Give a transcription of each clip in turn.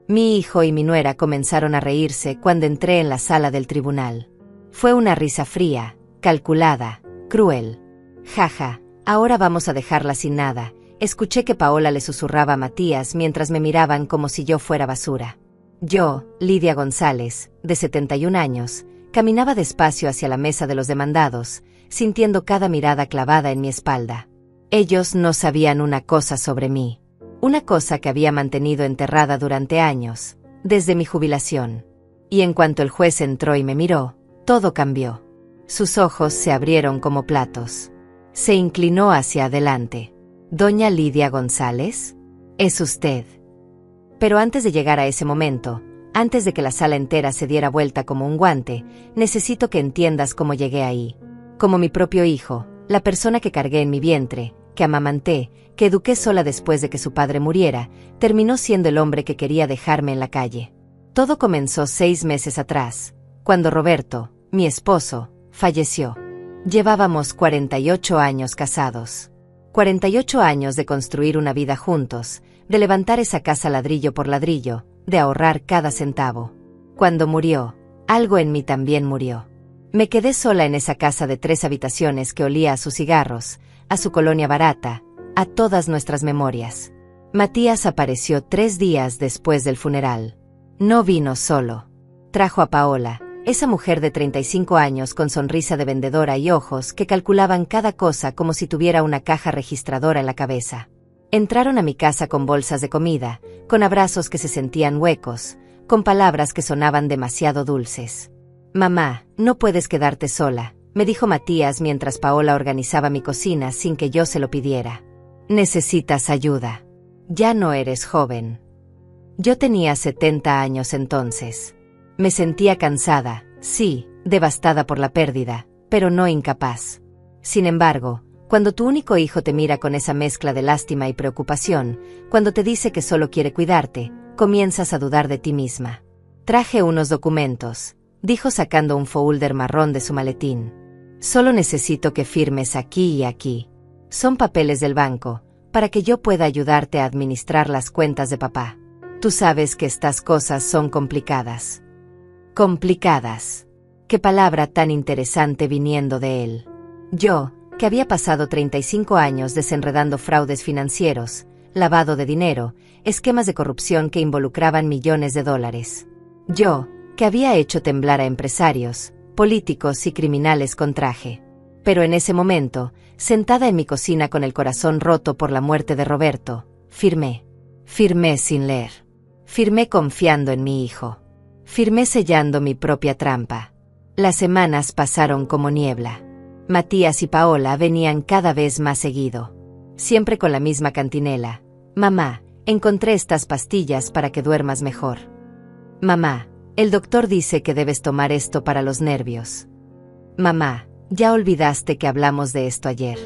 Mi hijo y mi nuera comenzaron a reírse cuando entré en la sala del tribunal. Fue una risa fría, calculada, cruel. Jaja, ahora vamos a dejarla sin nada. Escuché que Paola le susurraba a Matías mientras me miraban como si yo fuera basura. Yo, Lidia González, de 71 años, caminaba despacio hacia la mesa de los demandados, sintiendo cada mirada clavada en mi espalda. Ellos no sabían una cosa sobre mí. Una cosa que había mantenido enterrada durante años, desde mi jubilación. Y en cuanto el juez entró y me miró, todo cambió. Sus ojos se abrieron como platos. Se inclinó hacia adelante. «¿Doña Lidia González? ¿Es usted?» Pero antes de llegar a ese momento, antes de que la sala entera se diera vuelta como un guante, necesito que entiendas cómo llegué ahí. Como mi propio hijo, la persona que cargué en mi vientre, que amamanté, que eduqué sola después de que su padre muriera, terminó siendo el hombre que quería dejarme en la calle. Todo comenzó 6 meses atrás, cuando Roberto, mi esposo, falleció. Llevábamos 48 años casados. 48 años de construir una vida juntos, de levantar esa casa ladrillo por ladrillo, de ahorrar cada centavo. Cuando murió, algo en mí también murió. Me quedé sola en esa casa de 3 habitaciones que olía a sus cigarros, a su colonia barata, a todas nuestras memorias. Matías apareció 3 días después del funeral. No vino solo. Trajo a Paola, esa mujer de 35 años con sonrisa de vendedora y ojos que calculaban cada cosa como si tuviera una caja registradora en la cabeza. Entraron a mi casa con bolsas de comida, con abrazos que se sentían huecos, con palabras que sonaban demasiado dulces. «Mamá, no puedes quedarte sola», me dijo Matías mientras Paola organizaba mi cocina sin que yo se lo pidiera. «Necesitas ayuda. Ya no eres joven». Yo tenía 70 años entonces. Me sentía cansada, sí, devastada por la pérdida, pero no incapaz. Sin embargo, cuando tu único hijo te mira con esa mezcla de lástima y preocupación, cuando te dice que solo quiere cuidarte, comienzas a dudar de ti misma. «Traje unos documentos», dijo sacando un folder marrón de su maletín. «Solo necesito que firmes aquí y aquí. Son papeles del banco, para que yo pueda ayudarte a administrar las cuentas de papá. Tú sabes que estas cosas son complicadas». Complicadas. Qué palabra tan interesante viniendo de él. Yo, que había pasado 35 años desenredando fraudes financieros, lavado de dinero, esquemas de corrupción que involucraban millones de dólares. Yo, que había hecho temblar a empresarios, políticos y criminales con traje. Pero en ese momento, sentada en mi cocina con el corazón roto por la muerte de Roberto, firmé. Firmé sin leer. Firmé confiando en mi hijo. Firmé sellando mi propia trampa. Las semanas pasaron como niebla. Matías y Paola venían cada vez más seguido. Siempre con la misma cantinela. «Mamá, encontré estas pastillas para que duermas mejor». «Mamá, el doctor dice que debes tomar esto para los nervios». «Mamá, ya olvidaste que hablamos de esto ayer».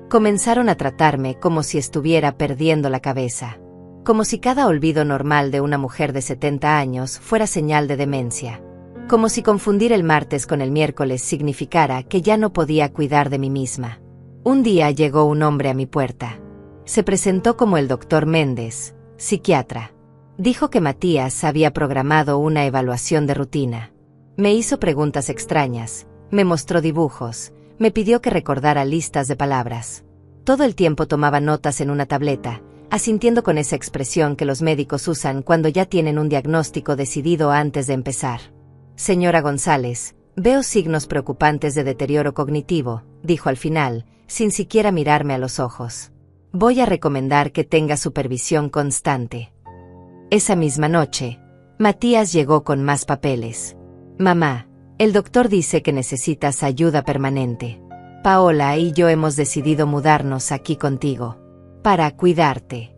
Comenzaron a tratarme como si estuviera perdiendo la cabeza. Como si cada olvido normal de una mujer de 70 años fuera señal de demencia. Como si confundir el martes con el miércoles significara que ya no podía cuidar de mí misma. Un día llegó un hombre a mi puerta. Se presentó como el doctor Méndez, psiquiatra. Dijo que Matías había programado una evaluación de rutina. Me hizo preguntas extrañas, me mostró dibujos, me pidió que recordara listas de palabras. Todo el tiempo tomaba notas en una tableta, asintiendo con esa expresión que los médicos usan cuando ya tienen un diagnóstico decidido antes de empezar. «Señora González, veo signos preocupantes de deterioro cognitivo», dijo al final, sin siquiera mirarme a los ojos. «Voy a recomendar que tenga supervisión constante». Esa misma noche, Matías llegó con más papeles. «Mamá, el doctor dice que necesitas ayuda permanente. Paola y yo hemos decidido mudarnos aquí contigo. Para cuidarte».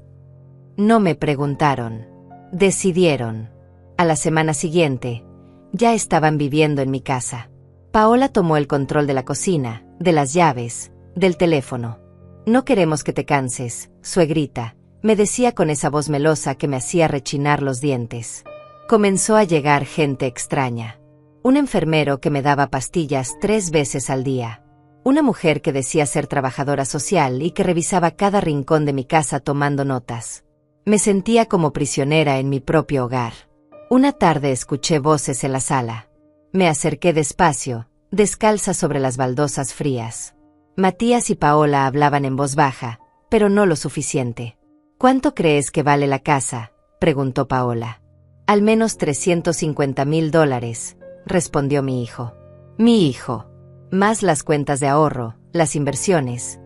No me preguntaron. Decidieron. A la semana siguiente, ya estaban viviendo en mi casa. Paola tomó el control de la cocina, de las llaves, del teléfono. «No queremos que te canses, suegrita», me decía con esa voz melosa que me hacía rechinar los dientes. Comenzó a llegar gente extraña. Un enfermero que me daba pastillas 3 veces al día. Una mujer que decía ser trabajadora social y que revisaba cada rincón de mi casa tomando notas. Me sentía como prisionera en mi propio hogar. Una tarde escuché voces en la sala. Me acerqué despacio, descalza sobre las baldosas frías. Matías y Paola hablaban en voz baja, pero no lo suficiente. ¿Cuánto crees que vale la casa?, preguntó Paola. Al menos $350,000, respondió mi hijo. Mi hijo. Más las cuentas de ahorro, las inversiones.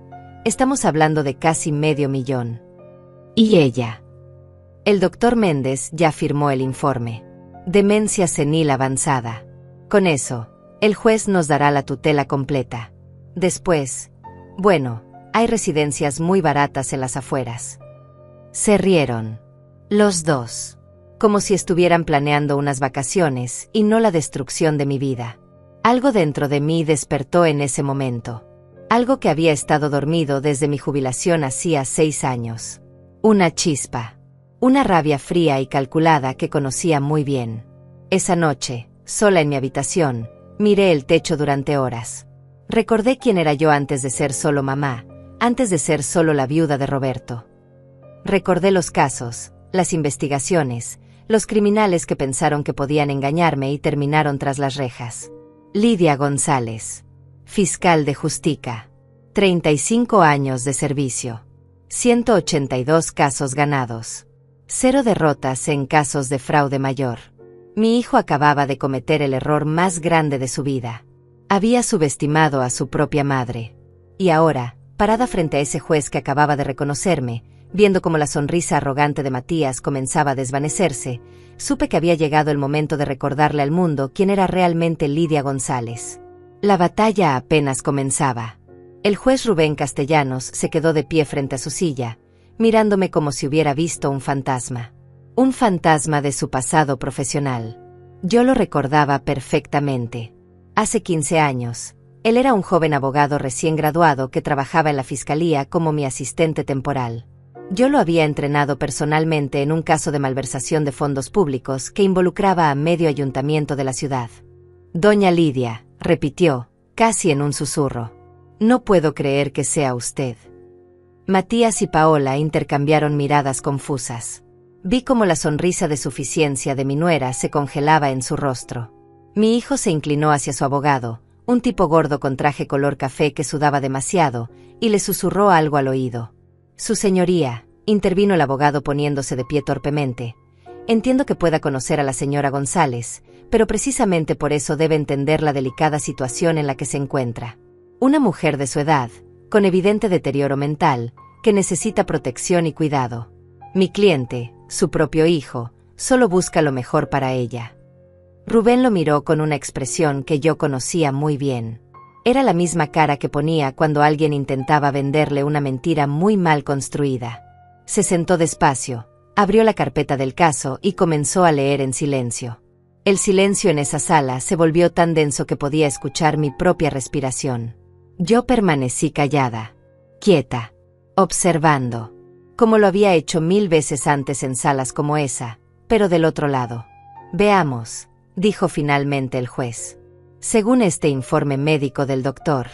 Estamos hablando de casi $500,000. ¿Y ella? El doctor Méndez ya firmó el informe. Demencia senil avanzada. Con eso, el juez nos dará la tutela completa. Después, bueno, hay residencias muy baratas en las afueras. Se rieron. Los dos. Como si estuvieran planeando unas vacaciones y no la destrucción de mi vida. Algo dentro de mí despertó en ese momento. Algo que había estado dormido desde mi jubilación hacía 6 años. Una chispa. Una rabia fría y calculada que conocía muy bien. Esa noche, sola en mi habitación, miré el techo durante horas. Recordé quién era yo antes de ser solo mamá, antes de ser solo la viuda de Roberto. Recordé los casos, las investigaciones, los criminales que pensaron que podían engañarme y terminaron tras las rejas. Lidia González, fiscal de Justica, 35 años de servicio, 182 casos ganados, 0 derrotas en casos de fraude mayor. Mi hijo acababa de cometer el error más grande de su vida. Había subestimado a su propia madre. Y ahora, parada frente a ese juez que acababa de reconocerme, viendo cómo la sonrisa arrogante de Matías comenzaba a desvanecerse, supe que había llegado el momento de recordarle al mundo quién era realmente Lidia González. La batalla apenas comenzaba. El juez Rubén Castellanos se quedó de pie frente a su silla, mirándome como si hubiera visto un fantasma. Un fantasma de su pasado profesional. Yo lo recordaba perfectamente. Hace 15 años, él era un joven abogado recién graduado que trabajaba en la fiscalía como mi asistente temporal. Yo lo había entrenado personalmente en un caso de malversación de fondos públicos que involucraba a medio ayuntamiento de la ciudad. Doña Lidia, repitió, casi en un susurro. No puedo creer que sea usted. Matías y Paola intercambiaron miradas confusas. Vi cómo la sonrisa de suficiencia de mi nuera se congelaba en su rostro. Mi hijo se inclinó hacia su abogado, un tipo gordo con traje color café que sudaba demasiado, y le susurró algo al oído. Su señoría, intervino el abogado poniéndose de pie torpemente. Entiendo que pueda conocer a la señora González, pero precisamente por eso debe entender la delicada situación en la que se encuentra. Una mujer de su edad, con evidente deterioro mental, que necesita protección y cuidado. Mi cliente, su propio hijo, solo busca lo mejor para ella. Rubén lo miró con una expresión que yo conocía muy bien. Era la misma cara que ponía cuando alguien intentaba venderle una mentira muy mal construida. Se sentó despacio, abrió la carpeta del caso y comenzó a leer en silencio. El silencio en esa sala se volvió tan denso que podía escuchar mi propia respiración. Yo permanecí callada, quieta, observando, como lo había hecho 1000 veces antes en salas como esa, pero del otro lado. Veamos, dijo finalmente el juez. Según este informe médico del doctor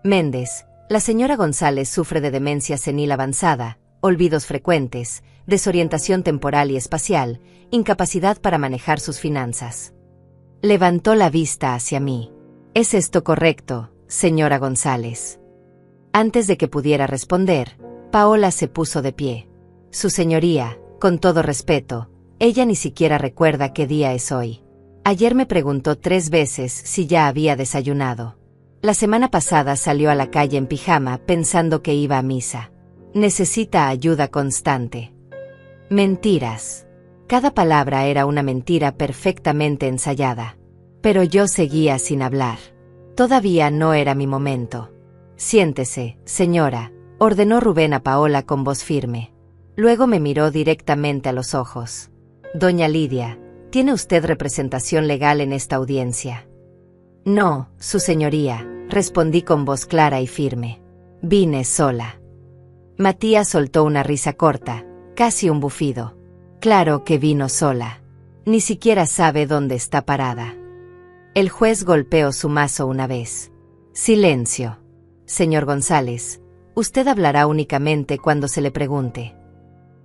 Méndez, la señora González sufre de demencia senil avanzada, olvidos frecuentes, desorientación temporal y espacial, incapacidad para manejar sus finanzas. Levantó la vista hacia mí. ¿Es esto correcto, señora González? Antes de que pudiera responder, Paola se puso de pie. Su señoría, con todo respeto, ella ni siquiera recuerda qué día es hoy. Ayer me preguntó 3 veces si ya había desayunado. La semana pasada salió a la calle en pijama pensando que iba a misa. Necesita ayuda constante. Mentiras. Cada palabra era una mentira perfectamente ensayada. Pero yo seguía sin hablar. Todavía no era mi momento. Siéntese, señora, ordenó Rubén a Paola con voz firme. Luego me miró directamente a los ojos. Doña Lidia, ¿tiene usted representación legal en esta audiencia? No, su señoría, respondí con voz clara y firme. Vine sola. Matías soltó una risa corta, casi un bufido. Claro que vino sola. Ni siquiera sabe dónde está parada. El juez golpeó su mazo una vez. Silencio. Señor González, usted hablará únicamente cuando se le pregunte.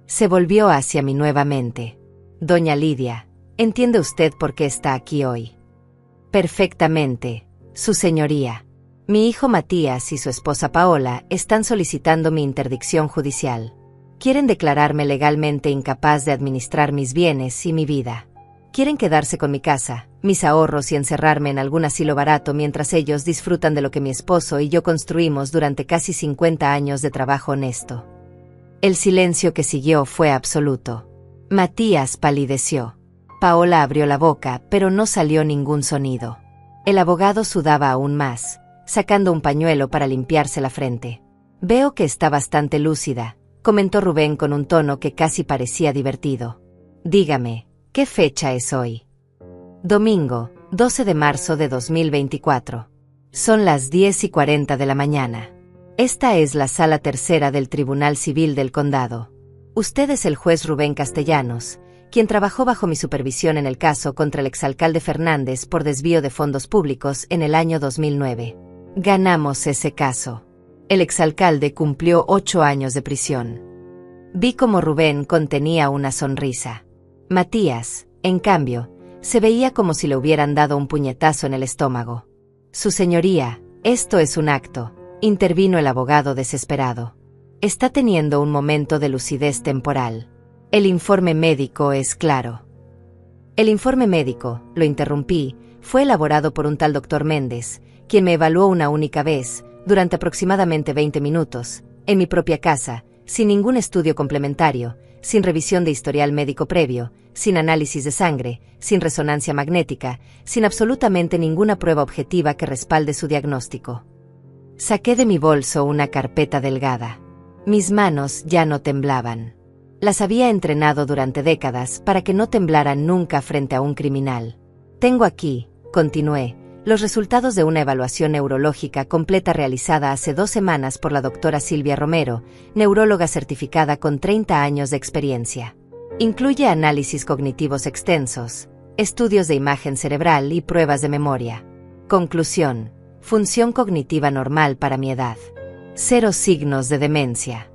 Se volvió hacia mí nuevamente. Doña Lidia, ¿entiende usted por qué está aquí hoy? Perfectamente, su señoría. Mi hijo Matías y su esposa Paola están solicitando mi interdicción judicial. Quieren declararme legalmente incapaz de administrar mis bienes y mi vida. Quieren quedarse con mi casa, mis ahorros y encerrarme en algún asilo barato mientras ellos disfrutan de lo que mi esposo y yo construimos durante casi 50 años de trabajo honesto. El silencio que siguió fue absoluto. Matías palideció. Paola abrió la boca, pero no salió ningún sonido. El abogado sudaba aún más, sacando un pañuelo para limpiarse la frente. Veo que está bastante lúcida, comentó Rubén con un tono que casi parecía divertido. Dígame, ¿qué fecha es hoy? Domingo, 12 de marzo de 2024. Son las 10:40 de la mañana. Esta es la sala tercera del Tribunal Civil del Condado. Usted es el juez Rubén Castellanos, quien trabajó bajo mi supervisión en el caso contra el exalcalde Fernández por desvío de fondos públicos en el año 2009. Ganamos ese caso. El exalcalde cumplió 8 años de prisión. Vi cómo Rubén contenía una sonrisa. Matías, en cambio, se veía como si le hubieran dado un puñetazo en el estómago. Su señoría, esto es un acto, intervino el abogado desesperado. Está teniendo un momento de lucidez temporal. El informe médico es claro. El informe médico, lo interrumpí, fue elaborado por un tal doctor Méndez, quien me evaluó una única vez, durante aproximadamente 20 minutos, en mi propia casa, sin ningún estudio complementario, sin revisión de historial médico previo, sin análisis de sangre, sin resonancia magnética, sin absolutamente ninguna prueba objetiva que respalde su diagnóstico. Saqué de mi bolso una carpeta delgada. Mis manos ya no temblaban. Las había entrenado durante décadas para que no temblaran nunca frente a un criminal. Tengo aquí, continué, los resultados de una evaluación neurológica completa realizada hace 2 semanas por la doctora Silvia Romero, neuróloga certificada con 30 años de experiencia. Incluye análisis cognitivos extensos, estudios de imagen cerebral y pruebas de memoria. Conclusión: función cognitiva normal para mi edad. 0 signos de demencia.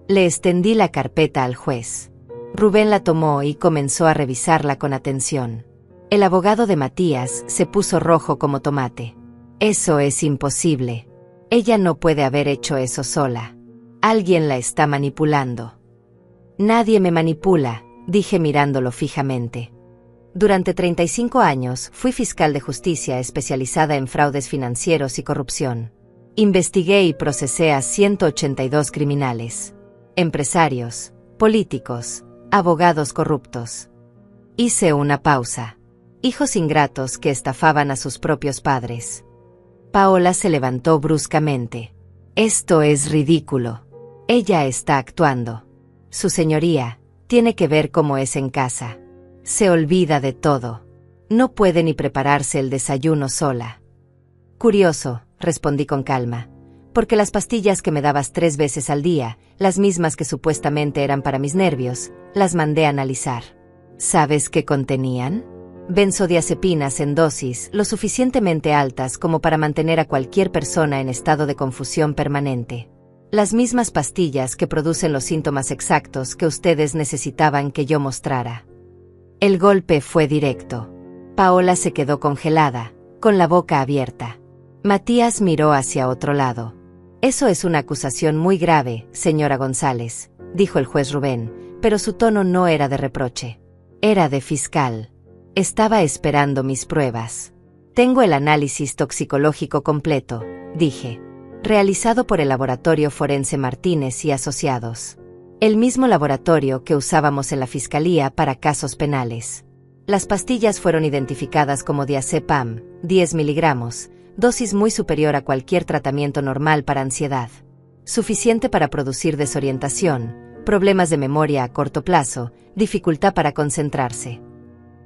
Le extendí la carpeta al juez. Rubén la tomó y comenzó a revisarla con atención. El abogado de Matías se puso rojo como tomate. Eso es imposible. Ella no puede haber hecho eso sola. Alguien la está manipulando. Nadie me manipula, dije mirándolo fijamente. Durante 35 años fui fiscal de justicia especializada en fraudes financieros y corrupción. Investigué y procesé a 182 criminales. Empresarios, políticos, abogados corruptos. Hice una pausa. Hijos ingratos que estafaban a sus propios padres. Paola se levantó bruscamente. Esto es ridículo. Ella está actuando. Su señoría, tiene que ver cómo es en casa. Se olvida de todo. No puede ni prepararse el desayuno sola. Curioso, respondí con calma, porque las pastillas que me dabas 3 veces al día, las mismas que supuestamente eran para mis nervios, las mandé a analizar. ¿Sabes qué contenían? Benzodiazepinas en dosis lo suficientemente altas como para mantener a cualquier persona en estado de confusión permanente. Las mismas pastillas que producen los síntomas exactos que ustedes necesitaban que yo mostrara. El golpe fue directo. Paola se quedó congelada, con la boca abierta. Matías miró hacia otro lado. Eso es una acusación muy grave, señora González, dijo el juez Rubén, pero su tono no era de reproche. Era de fiscal. Estaba esperando mis pruebas. Tengo el análisis toxicológico completo, dije, realizado por el laboratorio forense Martínez y Asociados. El mismo laboratorio que usábamos en la fiscalía para casos penales. Las pastillas fueron identificadas como diazepam, 10 miligramos, dosis muy superior a cualquier tratamiento normal para ansiedad. Suficiente para producir desorientación, problemas de memoria a corto plazo, dificultad para concentrarse.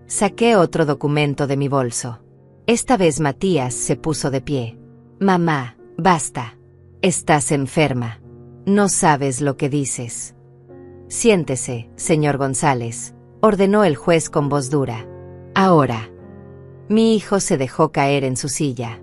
Saqué otro documento de mi bolso. Esta vez Matías se puso de pie. Mamá, basta. Estás enferma. No sabes lo que dices. Siéntese, señor González, ordenó el juez con voz dura. Ahora. Mi hijo se dejó caer en su silla.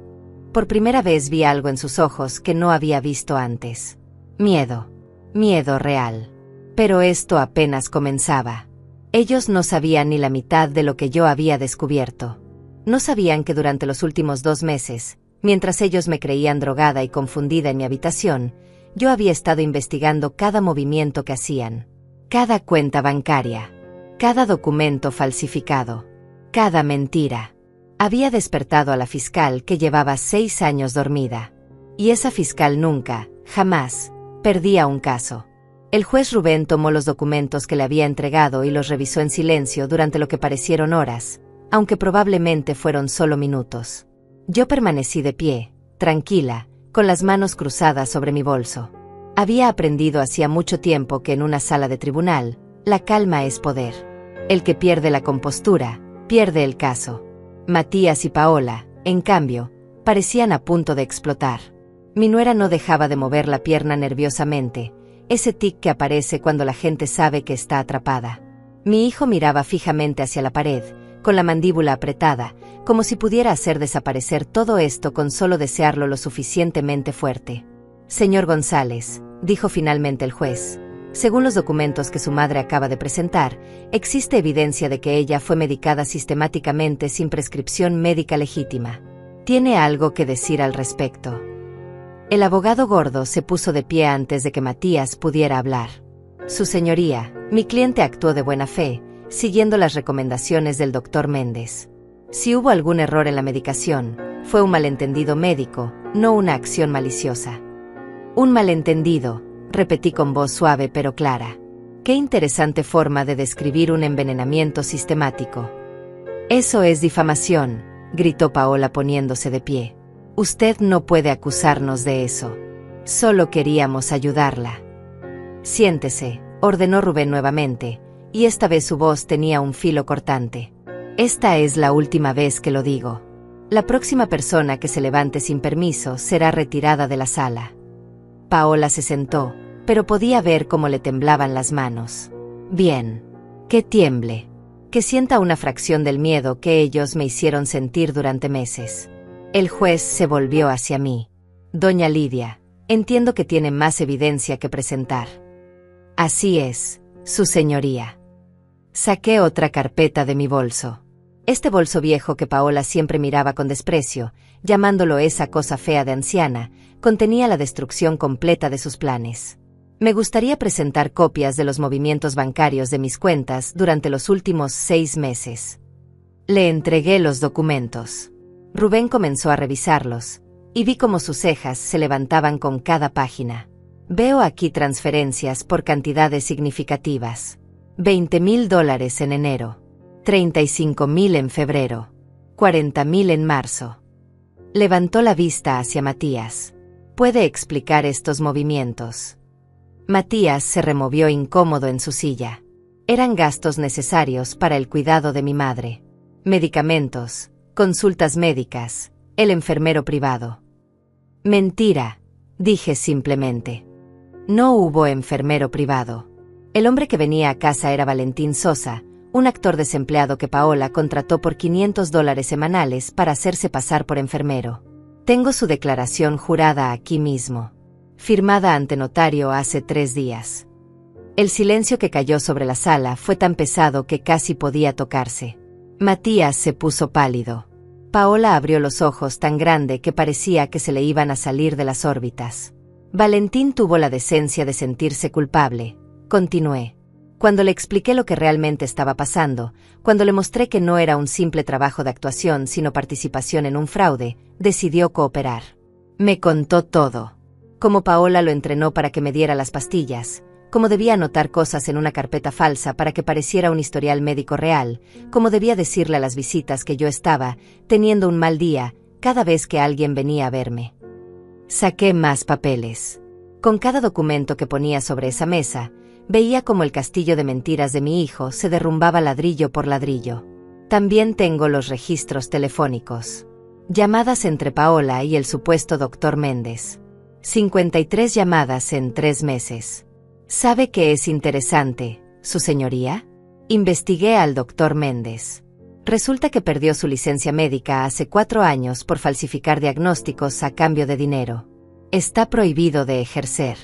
Por primera vez vi algo en sus ojos que no había visto antes. Miedo. Miedo real. Pero esto apenas comenzaba. Ellos no sabían ni la mitad de lo que yo había descubierto. No sabían que durante los últimos 2 meses, mientras ellos me creían drogada y confundida en mi habitación, yo había estado investigando cada movimiento que hacían, cada cuenta bancaria, cada documento falsificado, cada mentira. Había despertado a la fiscal que llevaba 6 años dormida. Y esa fiscal nunca, jamás, perdía un caso. El juez Rubén tomó los documentos que le había entregado y los revisó en silencio durante lo que parecieron horas, aunque probablemente fueron solo minutos. Yo permanecí de pie, tranquila, con las manos cruzadas sobre mi bolso. Había aprendido hacía mucho tiempo que en una sala de tribunal, la calma es poder. El que pierde la compostura, pierde el caso. Matías y Paola, en cambio, parecían a punto de explotar. Mi nuera no dejaba de mover la pierna nerviosamente, ese tic que aparece cuando la gente sabe que está atrapada. Mi hijo miraba fijamente hacia la pared, con la mandíbula apretada, como si pudiera hacer desaparecer todo esto con solo desearlo lo suficientemente fuerte. Señor González, dijo finalmente el juez, según los documentos que su madre acaba de presentar, existe evidencia de que ella fue medicada sistemáticamente sin prescripción médica legítima. ¿Tiene algo que decir al respecto? El abogado gordo se puso de pie antes de que Matías pudiera hablar. Su señoría, mi cliente actuó de buena fe, siguiendo las recomendaciones del doctor Méndez. Si hubo algún error en la medicación, fue un malentendido médico, no una acción maliciosa. Un malentendido, repetí con voz suave pero clara. Qué interesante forma de describir un envenenamiento sistemático. Eso es difamación, gritó Paola poniéndose de pie. Usted no puede acusarnos de eso. Solo queríamos ayudarla. Siéntese, ordenó Rubén nuevamente, y esta vez su voz tenía un filo cortante. Esta es la última vez que lo digo. La próxima persona que se levante sin permiso será retirada de la sala. Paola se sentó, pero podía ver cómo le temblaban las manos. Bien. Que tiemble. Que sienta una fracción del miedo que ellos me hicieron sentir durante meses. El juez se volvió hacia mí. Doña Lidia, entiendo que tiene más evidencia que presentar. Así es, su señoría. Saqué otra carpeta de mi bolso. Este bolso viejo que Paola siempre miraba con desprecio, llamándolo esa cosa fea de anciana, contenía la destrucción completa de sus planes. Me gustaría presentar copias de los movimientos bancarios de mis cuentas durante los últimos 6 meses. Le entregué los documentos. Rubén comenzó a revisarlos, y vi cómo sus cejas se levantaban con cada página. Veo aquí transferencias por cantidades significativas. $20,000 en enero, 35,000 en febrero, 40,000 en marzo. Levantó la vista hacia Matías. ¿Puede explicar estos movimientos? Matías se removió incómodo en su silla. Eran gastos necesarios para el cuidado de mi madre. Medicamentos, consultas médicas, el enfermero privado. Mentira, dije simplemente. No hubo enfermero privado. El hombre que venía a casa era Valentín Sosa, un actor desempleado que Paola contrató por $500 semanales para hacerse pasar por enfermero. Tengo su declaración jurada aquí mismo, firmada ante notario hace 3 días. El silencio que cayó sobre la sala fue tan pesado que casi podía tocarse. Matías se puso pálido. Paola abrió los ojos tan grande que parecía que se le iban a salir de las órbitas. Valentín tuvo la decencia de sentirse culpable. Continué. Cuando le expliqué lo que realmente estaba pasando, cuando le mostré que no era un simple trabajo de actuación sino participación en un fraude, decidió cooperar. Me contó todo. Cómo Paola lo entrenó para que me diera las pastillas, cómo debía anotar cosas en una carpeta falsa para que pareciera un historial médico real, cómo debía decirle a las visitas que yo estaba teniendo un mal día cada vez que alguien venía a verme. Saqué más papeles. Con cada documento que ponía sobre esa mesa, veía como el castillo de mentiras de mi hijo se derrumbaba ladrillo por ladrillo. También tengo los registros telefónicos. Llamadas entre Paola y el supuesto doctor Méndez. 53 llamadas en 3 meses. ¿Sabe qué es interesante, su señoría? Investigué al doctor Méndez. Resulta que perdió su licencia médica hace 4 años por falsificar diagnósticos a cambio de dinero. Está prohibido de ejercer.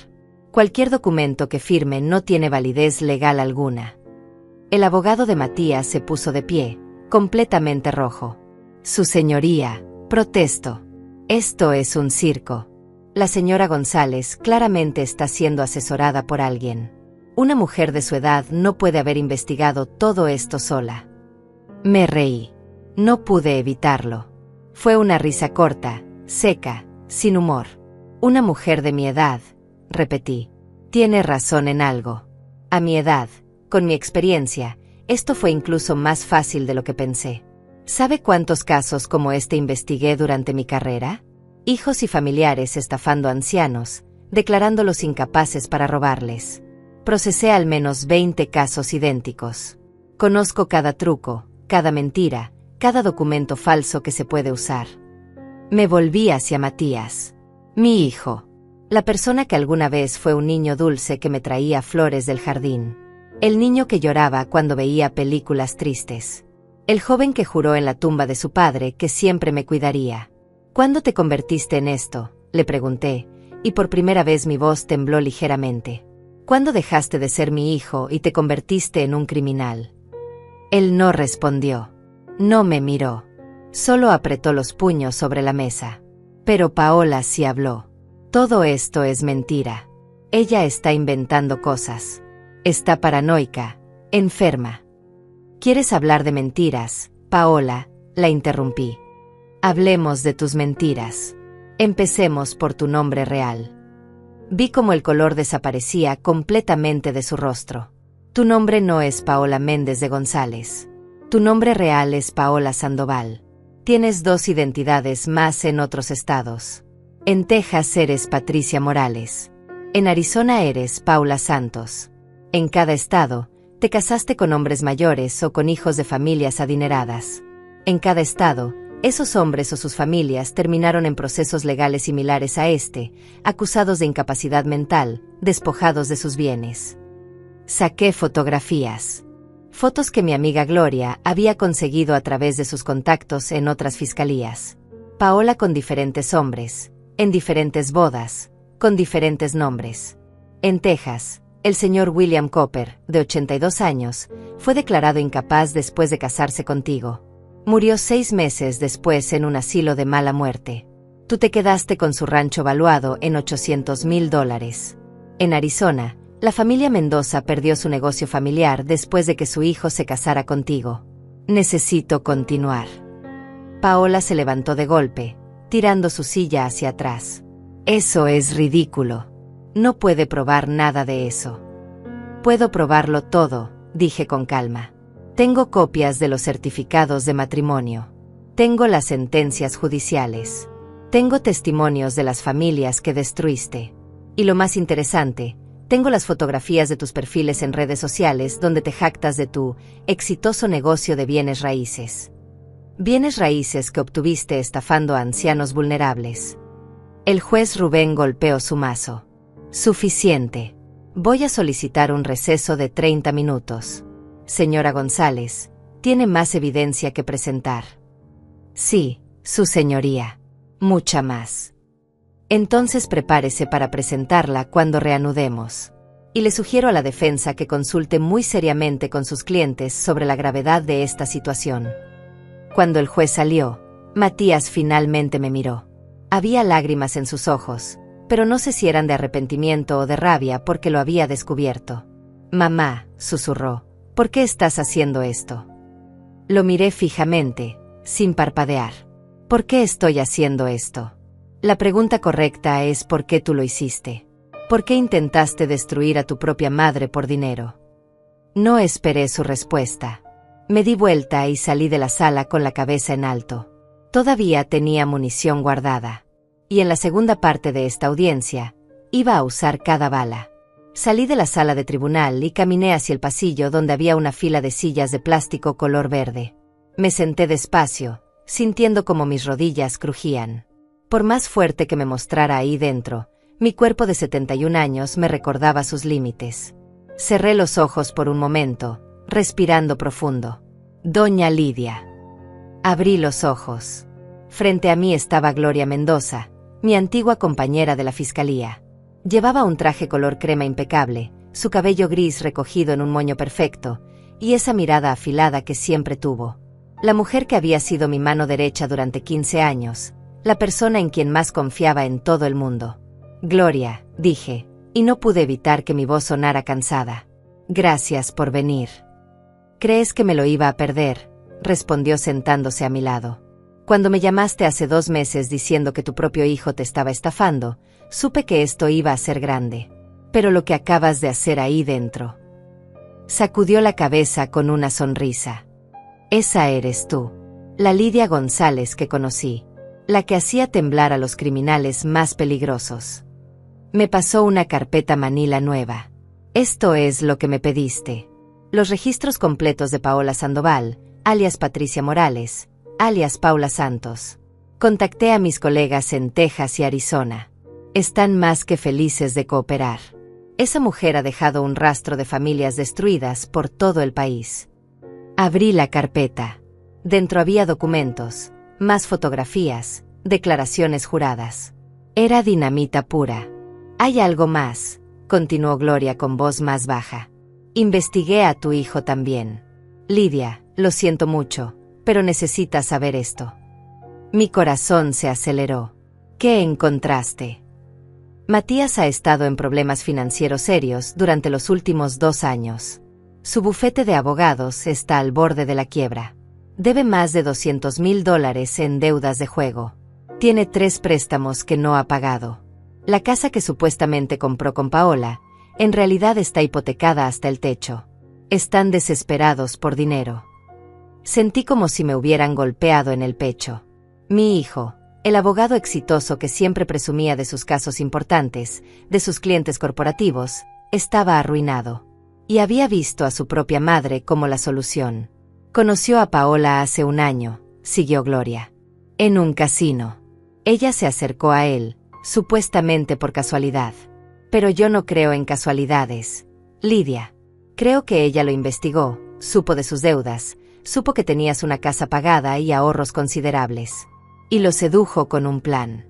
Cualquier documento que firme no tiene validez legal alguna. El abogado de Matías se puso de pie, completamente rojo. Su señoría, protesto. Esto es un circo. La señora González claramente está siendo asesorada por alguien. Una mujer de su edad no puede haber investigado todo esto sola. Me reí. No pude evitarlo. Fue una risa corta, seca, sin humor. Una mujer de mi edad, repetí. Tiene razón en algo. A mi edad, con mi experiencia, esto fue incluso más fácil de lo que pensé. ¿Sabe cuántos casos como este investigué durante mi carrera? Hijos y familiares estafando ancianos, declarándolos incapaces para robarles. Procesé al menos 20 casos idénticos. Conozco cada truco, cada mentira, cada documento falso que se puede usar. Me volví hacia Matías. Mi hijo. La persona que alguna vez fue un niño dulce que me traía flores del jardín. El niño que lloraba cuando veía películas tristes. El joven que juró en la tumba de su padre que siempre me cuidaría. ¿Cuándo te convertiste en esto?, le pregunté, y por primera vez mi voz tembló ligeramente. ¿Cuándo dejaste de ser mi hijo y te convertiste en un criminal? Él no respondió. No me miró. Solo apretó los puños sobre la mesa. Pero Paola sí habló. Todo esto es mentira. Ella está inventando cosas. Está paranoica, enferma. ¿Quieres hablar de mentiras, Paola?, la interrumpí. Hablemos de tus mentiras. Empecemos por tu nombre real. Vi cómo el color desaparecía completamente de su rostro. Tu nombre no es Paola Méndez de González. Tu nombre real es Paola Sandoval. Tienes 2 identidades más en otros estados. En Texas eres Patricia Morales. En Arizona eres Paula Santos. En cada estado, te casaste con hombres mayores o con hijos de familias adineradas. En cada estado, esos hombres o sus familias terminaron en procesos legales similares a este, acusados de incapacidad mental, despojados de sus bienes. Saqué fotografías. Fotos que mi amiga Gloria había conseguido a través de sus contactos en otras fiscalías. Paola con diferentes hombres, en diferentes bodas, con diferentes nombres. En Texas, el señor William Cooper, de 82 años, fue declarado incapaz después de casarse contigo. Murió 6 meses después en un asilo de mala muerte. Tú te quedaste con su rancho valuado en $800,000. En Arizona, la familia Mendoza perdió su negocio familiar después de que su hijo se casara contigo. Necesito continuar. Paola se levantó de golpe, tirando su silla hacia atrás. Eso es ridículo. No puede probar nada de eso. Puedo probarlo todo, dije con calma. Tengo copias de los certificados de matrimonio. Tengo las sentencias judiciales. Tengo testimonios de las familias que destruiste. Y lo más interesante, tengo las fotografías de tus perfiles en redes sociales donde te jactas de tu exitoso negocio de bienes raíces. Bienes raíces que obtuviste estafando a ancianos vulnerables. El juez Rubén golpeó su mazo. Suficiente. Voy a solicitar un receso de 30 minutos. Señora González, ¿tiene más evidencia que presentar? Sí, su señoría. Mucha más. Entonces prepárese para presentarla cuando reanudemos. Y le sugiero a la defensa que consulte muy seriamente con sus clientes sobre la gravedad de esta situación. Cuando el juez salió, Matías finalmente me miró. Había lágrimas en sus ojos, pero no sé si eran de arrepentimiento o de rabia porque lo había descubierto. Mamá, susurró, ¿por qué estás haciendo esto? Lo miré fijamente, sin parpadear. ¿Por qué estoy haciendo esto? La pregunta correcta es ¿por qué tú lo hiciste? ¿Por qué intentaste destruir a tu propia madre por dinero? No esperé su respuesta. Me di vuelta y salí de la sala con la cabeza en alto. Todavía tenía munición guardada. Y en la segunda parte de esta audiencia, iba a usar cada bala. Salí de la sala de tribunal y caminé hacia el pasillo donde había una fila de sillas de plástico color verde. Me senté despacio, sintiendo como mis rodillas crujían. Por más fuerte que me mostrara ahí dentro, mi cuerpo de 71 años me recordaba sus límites. Cerré los ojos por un momento, respirando profundo. Doña Lidia. Abrí los ojos. Frente a mí estaba Gloria Mendoza, mi antigua compañera de la fiscalía. Llevaba un traje color crema impecable, su cabello gris recogido en un moño perfecto, y esa mirada afilada que siempre tuvo. La mujer que había sido mi mano derecha durante 15 años, la persona en quien más confiaba en todo el mundo. Gloria, dije, y no pude evitar que mi voz sonara cansada. Gracias por venir. ¿Crees que me lo iba a perder?, respondió sentándose a mi lado. Cuando me llamaste hace 2 meses diciendo que tu propio hijo te estaba estafando, supe que esto iba a ser grande. Pero lo que acabas de hacer ahí dentro. Sacudió la cabeza con una sonrisa. Esa eres tú. La Lidia González que conocí. La que hacía temblar a los criminales más peligrosos. Me pasó una carpeta Manila nueva. Esto es lo que me pediste. Los registros completos de Paola Sandoval, alias Patricia Morales, alias Paula Santos. Contacté a mis colegas en Texas y Arizona. Están más que felices de cooperar. Esa mujer ha dejado un rastro de familias destruidas por todo el país. Abrí la carpeta. Dentro había documentos, más fotografías, declaraciones juradas. Era dinamita pura. Hay algo más, continuó Gloria con voz más baja. Investigué a tu hijo también. Lidia, lo siento mucho, pero necesitas saber esto. Mi corazón se aceleró. ¿Qué encontraste? Matías ha estado en problemas financieros serios durante los últimos 2 años. Su bufete de abogados está al borde de la quiebra. Debe más de $200,000 en deudas de juego. Tiene 3 préstamos que no ha pagado. La casa que supuestamente compró con Paola, en realidad está hipotecada hasta el techo. Están desesperados por dinero. Sentí como si me hubieran golpeado en el pecho. Mi hijo, el abogado exitoso que siempre presumía de sus casos importantes, de sus clientes corporativos, estaba arruinado. Y había visto a su propia madre como la solución. Conoció a Paola hace 1 año, siguió Gloria. En un casino. Ella se acercó a él, supuestamente por casualidad. Pero yo no creo en casualidades, Lidia. Creo que ella lo investigó, supo de sus deudas, supo que tenías una casa pagada y ahorros considerables. Y lo sedujo con un plan.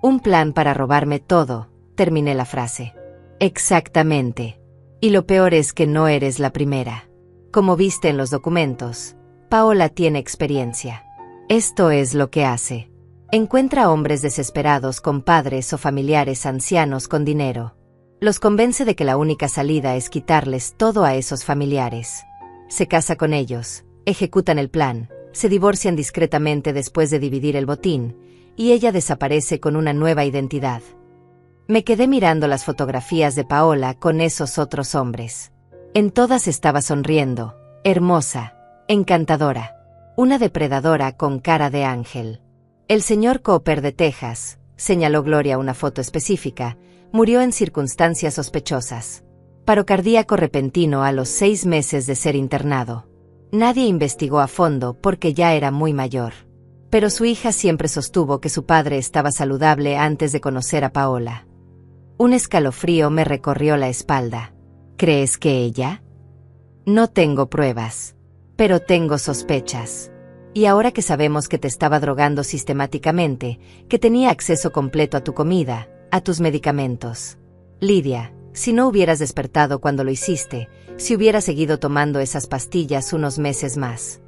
Un plan para robarme todo, terminé la frase. Exactamente. Y lo peor es que no eres la primera. Como viste en los documentos, Paola tiene experiencia. Esto es lo que hace. Encuentra hombres desesperados con padres o familiares ancianos con dinero. Los convence de que la única salida es quitarles todo a esos familiares. Se casa con ellos, ejecutan el plan, se divorcian discretamente después de dividir el botín, y ella desaparece con una nueva identidad. Me quedé mirando las fotografías de Paola con esos otros hombres. En todas estaba sonriendo, hermosa, encantadora, una depredadora con cara de ángel. El señor Cooper de Texas, señaló Gloria una foto específica, murió en circunstancias sospechosas. Paro cardíaco repentino a los 6 meses de ser internado. Nadie investigó a fondo porque ya era muy mayor. Pero su hija siempre sostuvo que su padre estaba saludable antes de conocer a Paola. Un escalofrío me recorrió la espalda. ¿Crees que ella? No tengo pruebas. Pero tengo sospechas. Y ahora que sabemos que te estaba drogando sistemáticamente, que tenía acceso completo a tu comida, a tus medicamentos. Lidia, si no hubieras despertado cuando lo hiciste, si hubieras seguido tomando esas pastillas unos meses más.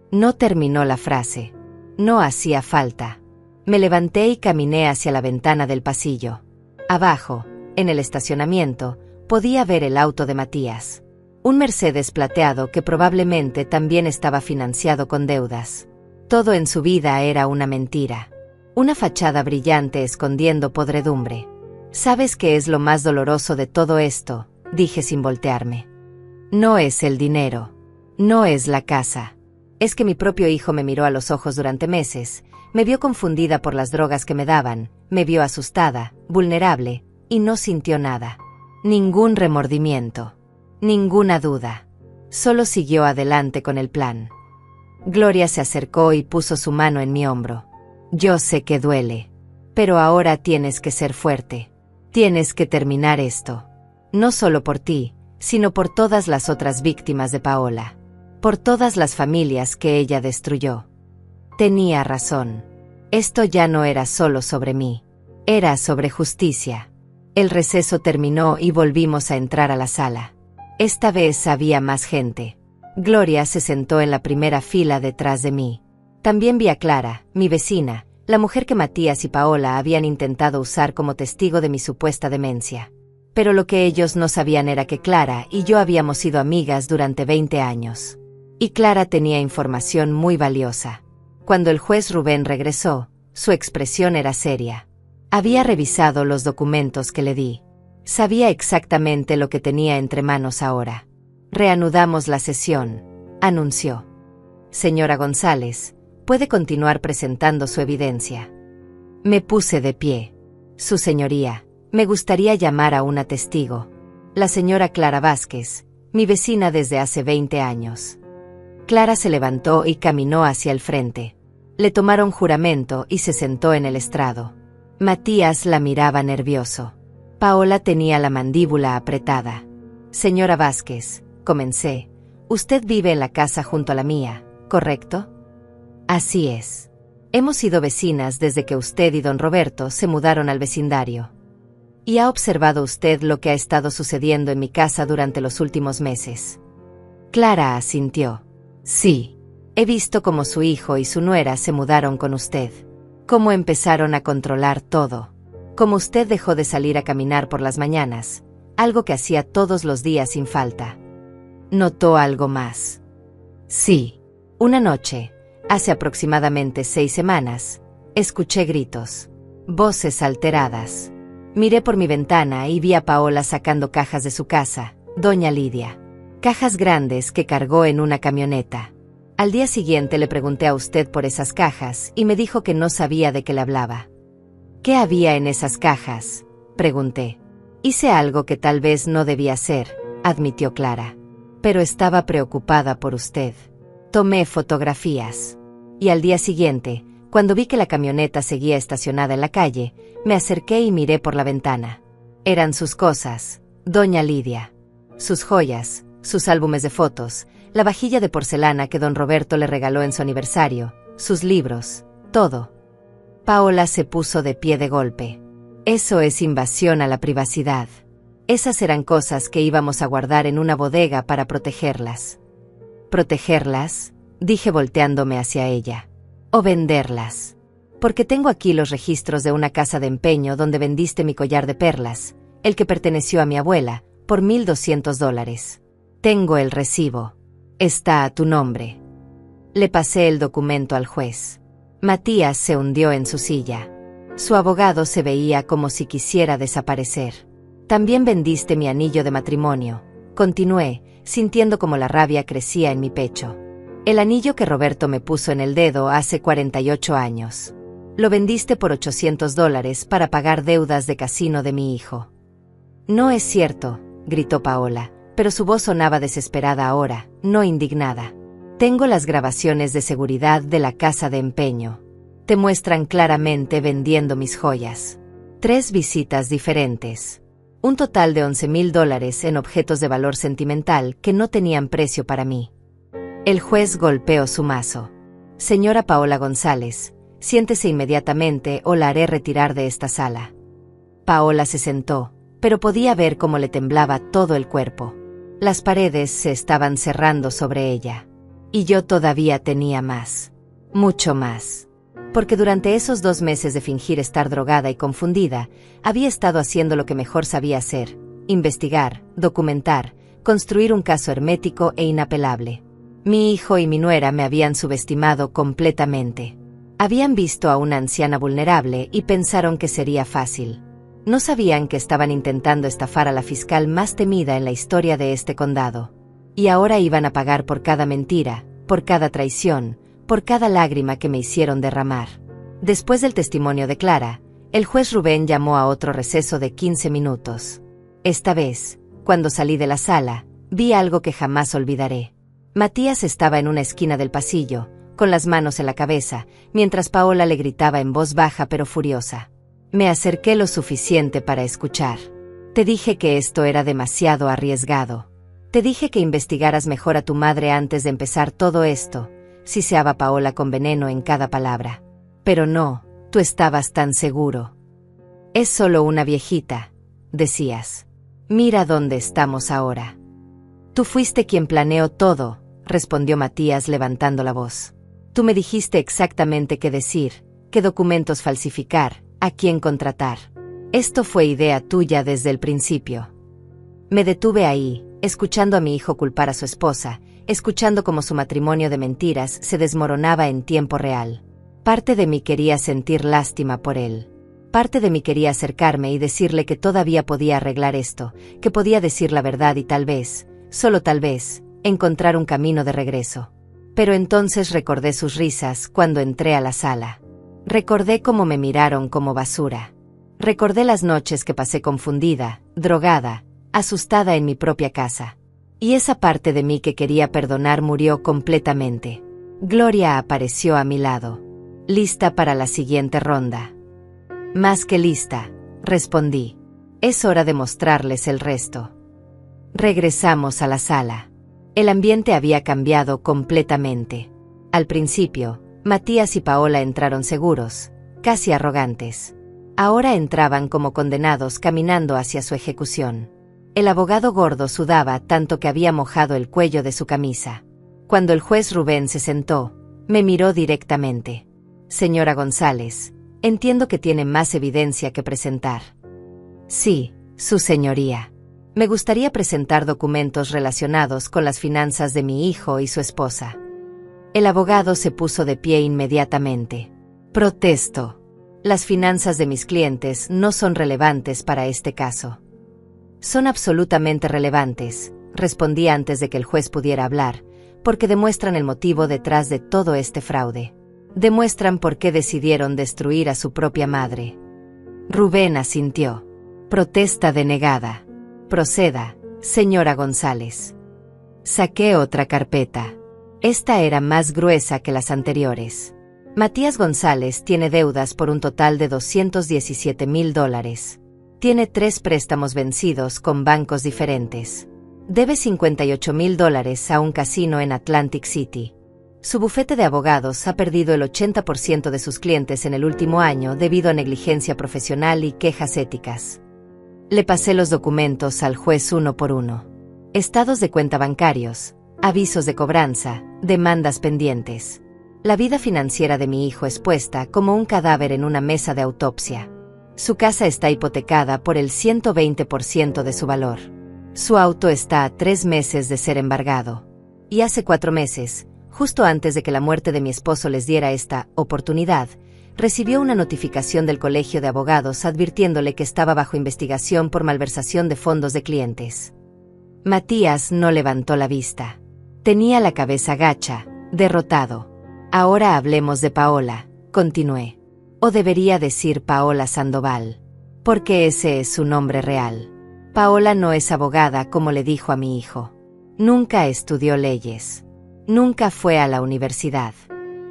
No terminó la frase. No hacía falta. Me levanté y caminé hacia la ventana del pasillo. Abajo, en el estacionamiento, podía ver el auto de Matías. Un Mercedes plateado que probablemente también estaba financiado con deudas. Todo en su vida era una mentira. Una fachada brillante escondiendo podredumbre. ¿Sabes qué es lo más doloroso de todo esto?, dije sin voltearme. No es el dinero. No es la casa. Es que mi propio hijo me miró a los ojos durante meses, me vio confundida por las drogas que me daban, me vio asustada, vulnerable, y no sintió nada. Ningún remordimiento. Ninguna duda. Solo siguió adelante con el plan. Gloria se acercó y puso su mano en mi hombro. Yo sé que duele. Pero ahora tienes que ser fuerte. Tienes que terminar esto. No solo por ti, sino por todas las otras víctimas de Paola. Por todas las familias que ella destruyó. Tenía razón. Esto ya no era solo sobre mí. Era sobre justicia. El receso terminó y volvimos a entrar a la sala. Esta vez había más gente. Gloria se sentó en la primera fila detrás de mí. También vi a Clara, mi vecina, la mujer que Matías y Paola habían intentado usar como testigo de mi supuesta demencia. Pero lo que ellos no sabían era que Clara y yo habíamos sido amigas durante 20 años. Y Clara tenía información muy valiosa. Cuando el juez Rubén regresó, su expresión era seria. Había revisado los documentos que le di. Sabía exactamente lo que tenía entre manos ahora. Reanudamos la sesión, anunció. Señora González, puede continuar presentando su evidencia. Me puse de pie. Su señoría, me gustaría llamar a una testigo. La señora Clara Vázquez, mi vecina desde hace 20 años. Clara se levantó y caminó hacia el frente. Le tomaron juramento y se sentó en el estrado. Matías la miraba nervioso. Paola tenía la mandíbula apretada. Señora Vázquez, comencé. Usted vive en la casa junto a la mía, ¿correcto? Así es. Hemos sido vecinas desde que usted y don Roberto se mudaron al vecindario. ¿Y ha observado usted lo que ha estado sucediendo en mi casa durante los últimos meses? Clara asintió. Sí. He visto cómo su hijo y su nuera se mudaron con usted. Cómo empezaron a controlar todo. Cómo usted dejó de salir a caminar por las mañanas, algo que hacía todos los días sin falta. ¿Notó algo más? Sí. Una noche, hace aproximadamente 6 semanas, escuché gritos, voces alteradas. Miré por mi ventana y vi a Paola sacando cajas de su casa, doña Lidia. Cajas grandes que cargó en una camioneta. Al día siguiente le pregunté a usted por esas cajas y me dijo que no sabía de qué le hablaba. ¿Qué había en esas cajas?, pregunté. Hice algo que tal vez no debía hacer, admitió Clara. Pero estaba preocupada por usted. Tomé fotografías. Y al día siguiente, cuando vi que la camioneta seguía estacionada en la calle, me acerqué y miré por la ventana. Eran sus cosas, doña Lidia. Sus joyas, sus álbumes de fotos, la vajilla de porcelana que don Roberto le regaló en su aniversario, sus libros, todo. Paola se puso de pie de golpe. Eso es invasión a la privacidad. Esas eran cosas que íbamos a guardar en una bodega para protegerlas. ¿Protegerlas?, dije volteándome hacia ella. ¿O venderlas? Porque tengo aquí los registros de una casa de empeño donde vendiste mi collar de perlas, el que perteneció a mi abuela, por $1,200. Tengo el recibo. Está a tu nombre. Le pasé el documento al juez. Matías se hundió en su silla. Su abogado se veía como si quisiera desaparecer. También vendiste mi anillo de matrimonio, continué, sintiendo como la rabia crecía en mi pecho. El anillo que Roberto me puso en el dedo hace 48 años. Lo vendiste por $800 para pagar deudas de casino de mi hijo. No es cierto, gritó Paola, pero su voz sonaba desesperada ahora, no indignada. Tengo las grabaciones de seguridad de la casa de empeño. Te muestran claramente vendiendo mis joyas. 3 visitas diferentes. Un total de $11,000 en objetos de valor sentimental que no tenían precio para mí. El juez golpeó su mazo. Señora Paola González, siéntese inmediatamente o la haré retirar de esta sala. Paola se sentó, pero podía ver cómo le temblaba todo el cuerpo. Las paredes se estaban cerrando sobre ella. Y yo todavía tenía más. Mucho más. Porque durante esos 2 meses de fingir estar drogada y confundida, había estado haciendo lo que mejor sabía hacer: investigar, documentar, construir un caso hermético e inapelable. Mi hijo y mi nuera me habían subestimado completamente. Habían visto a una anciana vulnerable y pensaron que sería fácil. No sabían que estaban intentando estafar a la fiscal más temida en la historia de este condado. Y ahora iban a pagar por cada mentira, por cada traición, por cada lágrima que me hicieron derramar. Después del testimonio de Clara, el juez Rubén llamó a otro receso de 15 minutos. Esta vez, cuando salí de la sala, vi algo que jamás olvidaré. Matías estaba en una esquina del pasillo, con las manos en la cabeza, mientras Paola le gritaba en voz baja pero furiosa. Me acerqué lo suficiente para escuchar. Te dije que esto era demasiado arriesgado. Te dije que investigaras mejor a tu madre antes de empezar todo esto, siseaba Paola con veneno en cada palabra. Pero no, tú estabas tan seguro. Es solo una viejita, decías. Mira dónde estamos ahora. Tú fuiste quien planeó todo, respondió Matías levantando la voz. Tú me dijiste exactamente qué decir, qué documentos falsificar, a quién contratar. Esto fue idea tuya desde el principio. Me detuve ahí, escuchando a mi hijo culpar a su esposa, escuchando cómo su matrimonio de mentiras se desmoronaba en tiempo real. Parte de mí quería sentir lástima por él. Parte de mí quería acercarme y decirle que todavía podía arreglar esto, que podía decir la verdad y tal vez, solo tal vez, encontrar un camino de regreso. Pero entonces recordé sus risas cuando entré a la sala. Recordé cómo me miraron como basura. Recordé las noches que pasé confundida, drogada, asustada en mi propia casa. Y esa parte de mí que quería perdonar murió completamente. Gloria apareció a mi lado. ¿Lista para la siguiente ronda? Más que lista, respondí. Es hora de mostrarles el resto. Regresamos a la sala. El ambiente había cambiado completamente. Al principio, Matías y Paola entraron seguros, casi arrogantes. Ahora entraban como condenados caminando hacia su ejecución. El abogado gordo sudaba tanto que había mojado el cuello de su camisa. Cuando el juez Rubén se sentó, me miró directamente. Señora González, entiendo que tiene más evidencia que presentar. Sí, su señoría. Me gustaría presentar documentos relacionados con las finanzas de mi hijo y su esposa. El abogado se puso de pie inmediatamente. Protesto. Las finanzas de mis clientes no son relevantes para este caso. Son absolutamente relevantes, respondí antes de que el juez pudiera hablar, porque demuestran el motivo detrás de todo este fraude. Demuestran por qué decidieron destruir a su propia madre. Rubén asintió. Protesta denegada. Proceda, señora González. Saqué otra carpeta. Esta era más gruesa que las anteriores. Matías González tiene deudas por un total de $217,000. Tiene 3 préstamos vencidos con bancos diferentes. Debe $58,000 a un casino en Atlantic City. Su bufete de abogados ha perdido el 80% de sus clientes en el último año debido a negligencia profesional y quejas éticas. Le pasé los documentos al juez uno por uno. Estados de cuenta bancarios, avisos de cobranza, demandas pendientes. La vida financiera de mi hijo es puesta como un cadáver en una mesa de autopsia. Su casa está hipotecada por el 120% de su valor. Su auto está a 3 meses de ser embargado. Y hace 4 meses, justo antes de que la muerte de mi esposo les diera esta oportunidad, recibió una notificación del Colegio de Abogados advirtiéndole que estaba bajo investigación por malversación de fondos de clientes. Matías no levantó la vista. Tenía la cabeza gacha, derrotado. Ahora hablemos de Paola, continué. O debería decir Paola Sandoval, porque ese es su nombre real. Paola no es abogada como le dijo a mi hijo. Nunca estudió leyes. Nunca fue a la universidad.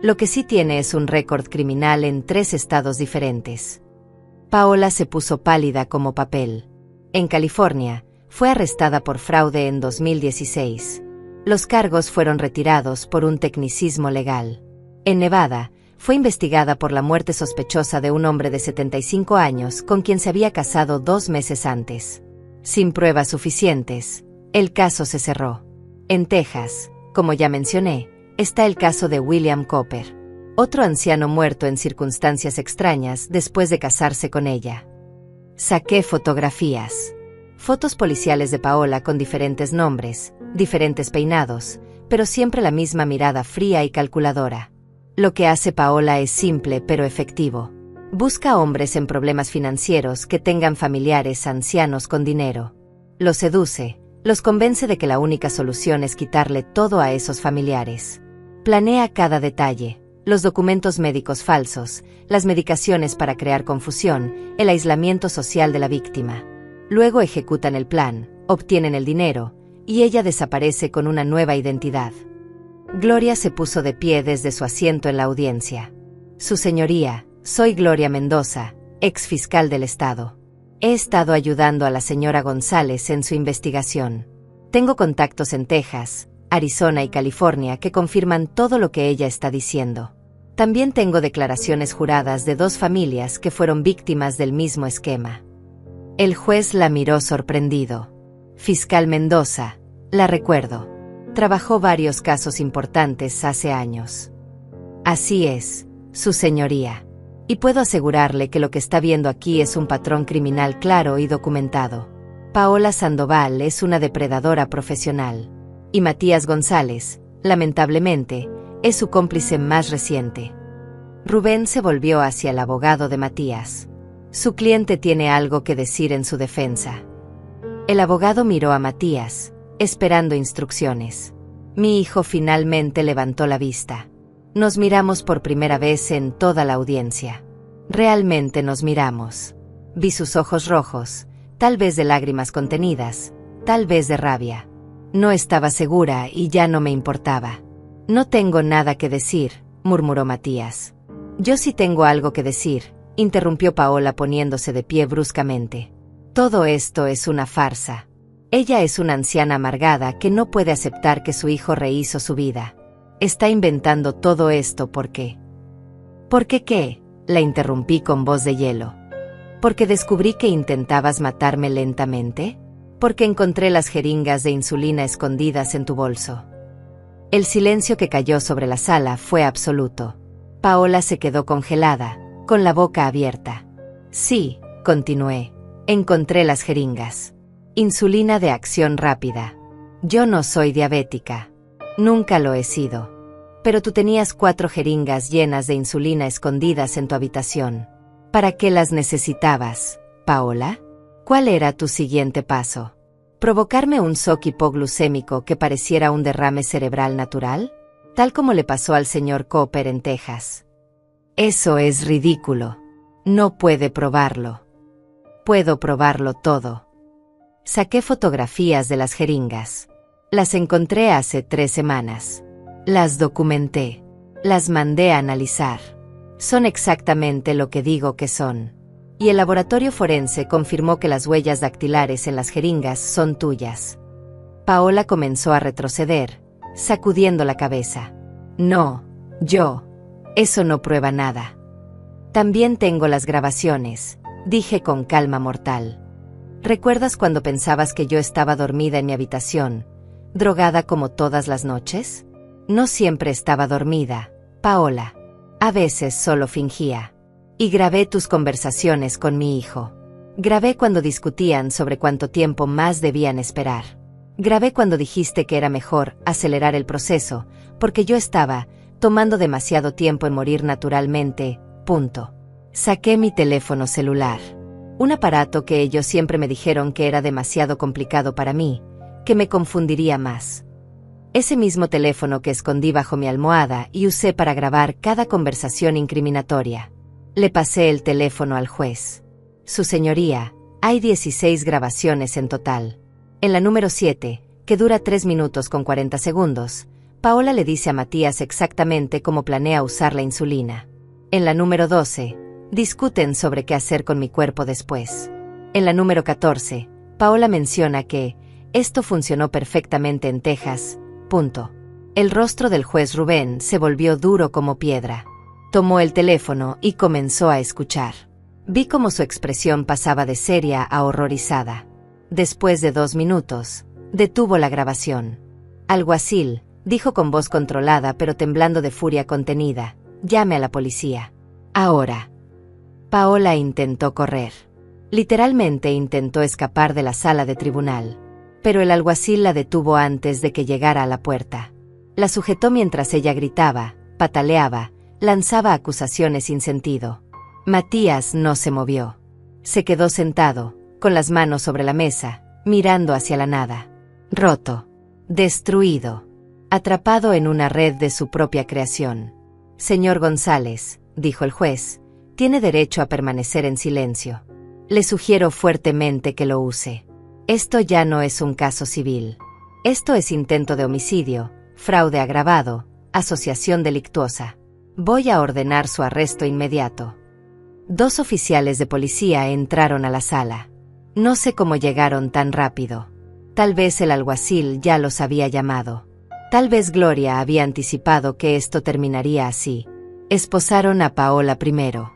Lo que sí tiene es un récord criminal en 3 estados diferentes. Paola se puso pálida como papel. En California, fue arrestada por fraude en 2016. Los cargos fueron retirados por un tecnicismo legal. En Nevada, fue investigada por la muerte sospechosa de un hombre de 75 años con quien se había casado 2 meses antes. Sin pruebas suficientes, el caso se cerró. En Texas, como ya mencioné, está el caso de William Cooper, otro anciano muerto en circunstancias extrañas después de casarse con ella. Saqué fotografías. Fotos policiales de Paola con diferentes nombres, diferentes peinados, pero siempre la misma mirada fría y calculadora. Lo que hace Paola es simple pero efectivo. Busca hombres en problemas financieros que tengan familiares ancianos con dinero. Los seduce, los convence de que la única solución es quitarle todo a esos familiares. Planea cada detalle, los documentos médicos falsos, las medicaciones para crear confusión, el aislamiento social de la víctima. Luego ejecutan el plan, obtienen el dinero, y ella desaparece con una nueva identidad. Gloria se puso de pie desde su asiento en la audiencia. Su señoría, soy Gloria Mendoza, ex fiscal del estado. He estado ayudando a la señora González en su investigación. Tengo contactos en Texas, Arizona y California que confirman todo lo que ella está diciendo. También tengo declaraciones juradas de 2 familias que fueron víctimas del mismo esquema. El juez la miró sorprendido. Fiscal Mendoza, la recuerdo. Trabajó varios casos importantes hace años. Así es, su señoría. Y puedo asegurarle que lo que está viendo aquí es un patrón criminal claro y documentado. Paola Sandoval es una depredadora profesional. Y Matías González, lamentablemente, es su cómplice más reciente. Rubén se volvió hacia el abogado de Matías. Su cliente tiene algo que decir en su defensa. El abogado miró a Matías, esperando instrucciones. Mi hijo finalmente levantó la vista. Nos miramos por primera vez en toda la audiencia. Realmente nos miramos. Vi sus ojos rojos, tal vez de lágrimas contenidas, tal vez de rabia. No estaba segura y ya no me importaba. No tengo nada que decir, murmuró Matías. Yo sí tengo algo que decir, interrumpió Paola poniéndose de pie bruscamente. Todo esto es una farsa. Ella es una anciana amargada que no puede aceptar que su hijo rehizo su vida. Está inventando todo esto porque... ¿Por qué qué? La interrumpí con voz de hielo. ¿Porque descubrí que intentabas matarme lentamente? Porque encontré las jeringas de insulina escondidas en tu bolso. El silencio que cayó sobre la sala fue absoluto. Paola se quedó congelada, con la boca abierta. Sí, continué, encontré las jeringas. Insulina de acción rápida. Yo no soy diabética. Nunca lo he sido. Pero tú tenías 4 jeringas llenas de insulina escondidas en tu habitación. ¿Para qué las necesitabas, Paola? ¿Cuál era tu siguiente paso? ¿Provocarme un shock hipoglucémico que pareciera un derrame cerebral natural? Tal como le pasó al señor Cooper en Texas. Eso es ridículo. No puede probarlo. Puedo probarlo todo. Saqué fotografías de las jeringas. Las encontré hace 3 semanas. Las documenté. Las mandé a analizar. Son exactamente lo que digo que son. Y el laboratorio forense confirmó que las huellas dactilares en las jeringas son tuyas. Paola comenzó a retroceder, sacudiendo la cabeza. No, eso no prueba nada. También tengo las grabaciones, dije con calma mortal. ¿Recuerdas cuando pensabas que yo estaba dormida en mi habitación, drogada como todas las noches? No siempre estaba dormida, Paola. A veces solo fingía. Y grabé tus conversaciones con mi hijo. Grabé cuando discutían sobre cuánto tiempo más debían esperar. Grabé cuando dijiste que era mejor acelerar el proceso, porque yo estaba tomando demasiado tiempo en morir naturalmente, punto. Saqué mi teléfono celular. Un aparato que ellos siempre me dijeron que era demasiado complicado para mí, que me confundiría más. Ese mismo teléfono que escondí bajo mi almohada y usé para grabar cada conversación incriminatoria. Le pasé el teléfono al juez. Su señoría, hay 16 grabaciones en total. En la número 7, que dura 3 minutos con 40 segundos, Paola le dice a Matías exactamente cómo planea usar la insulina. En la número 12, discuten sobre qué hacer con mi cuerpo después. En la número 14, Paola menciona que esto funcionó perfectamente en Texas, punto. El rostro del juez Rubén se volvió duro como piedra. Tomó el teléfono y comenzó a escuchar. Vi cómo su expresión pasaba de seria a horrorizada. Después de 2 minutos, detuvo la grabación. Alguacil, dijo con voz controlada pero temblando de furia contenida, llame a la policía. Ahora. Paola intentó correr. Literalmente intentó escapar de la sala de tribunal. Pero el alguacil la detuvo antes de que llegara a la puerta. La sujetó mientras ella gritaba, pataleaba, lanzaba acusaciones sin sentido. Matías no se movió. Se quedó sentado, con las manos sobre la mesa, mirando hacia la nada. Roto. Destruido. Atrapado en una red de su propia creación. Señor González, dijo el juez, tiene derecho a permanecer en silencio. Le sugiero fuertemente que lo use. Esto ya no es un caso civil. Esto es intento de homicidio, fraude agravado, asociación delictuosa. Voy a ordenar su arresto inmediato. 2 oficiales de policía entraron a la sala. No sé cómo llegaron tan rápido. Tal vez el alguacil ya los había llamado. Tal vez Gloria había anticipado que esto terminaría así. Esposaron a Paola primero.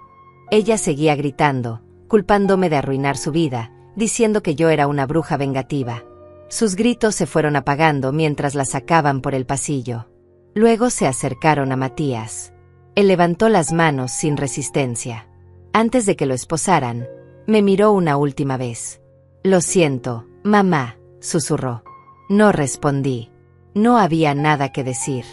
Ella seguía gritando, culpándome de arruinar su vida, diciendo que yo era una bruja vengativa. Sus gritos se fueron apagando mientras la sacaban por el pasillo. Luego se acercaron a Matías. Él levantó las manos sin resistencia. Antes de que lo esposaran, me miró una última vez. «Lo siento, mamá», susurró. No respondí. No había nada que decir.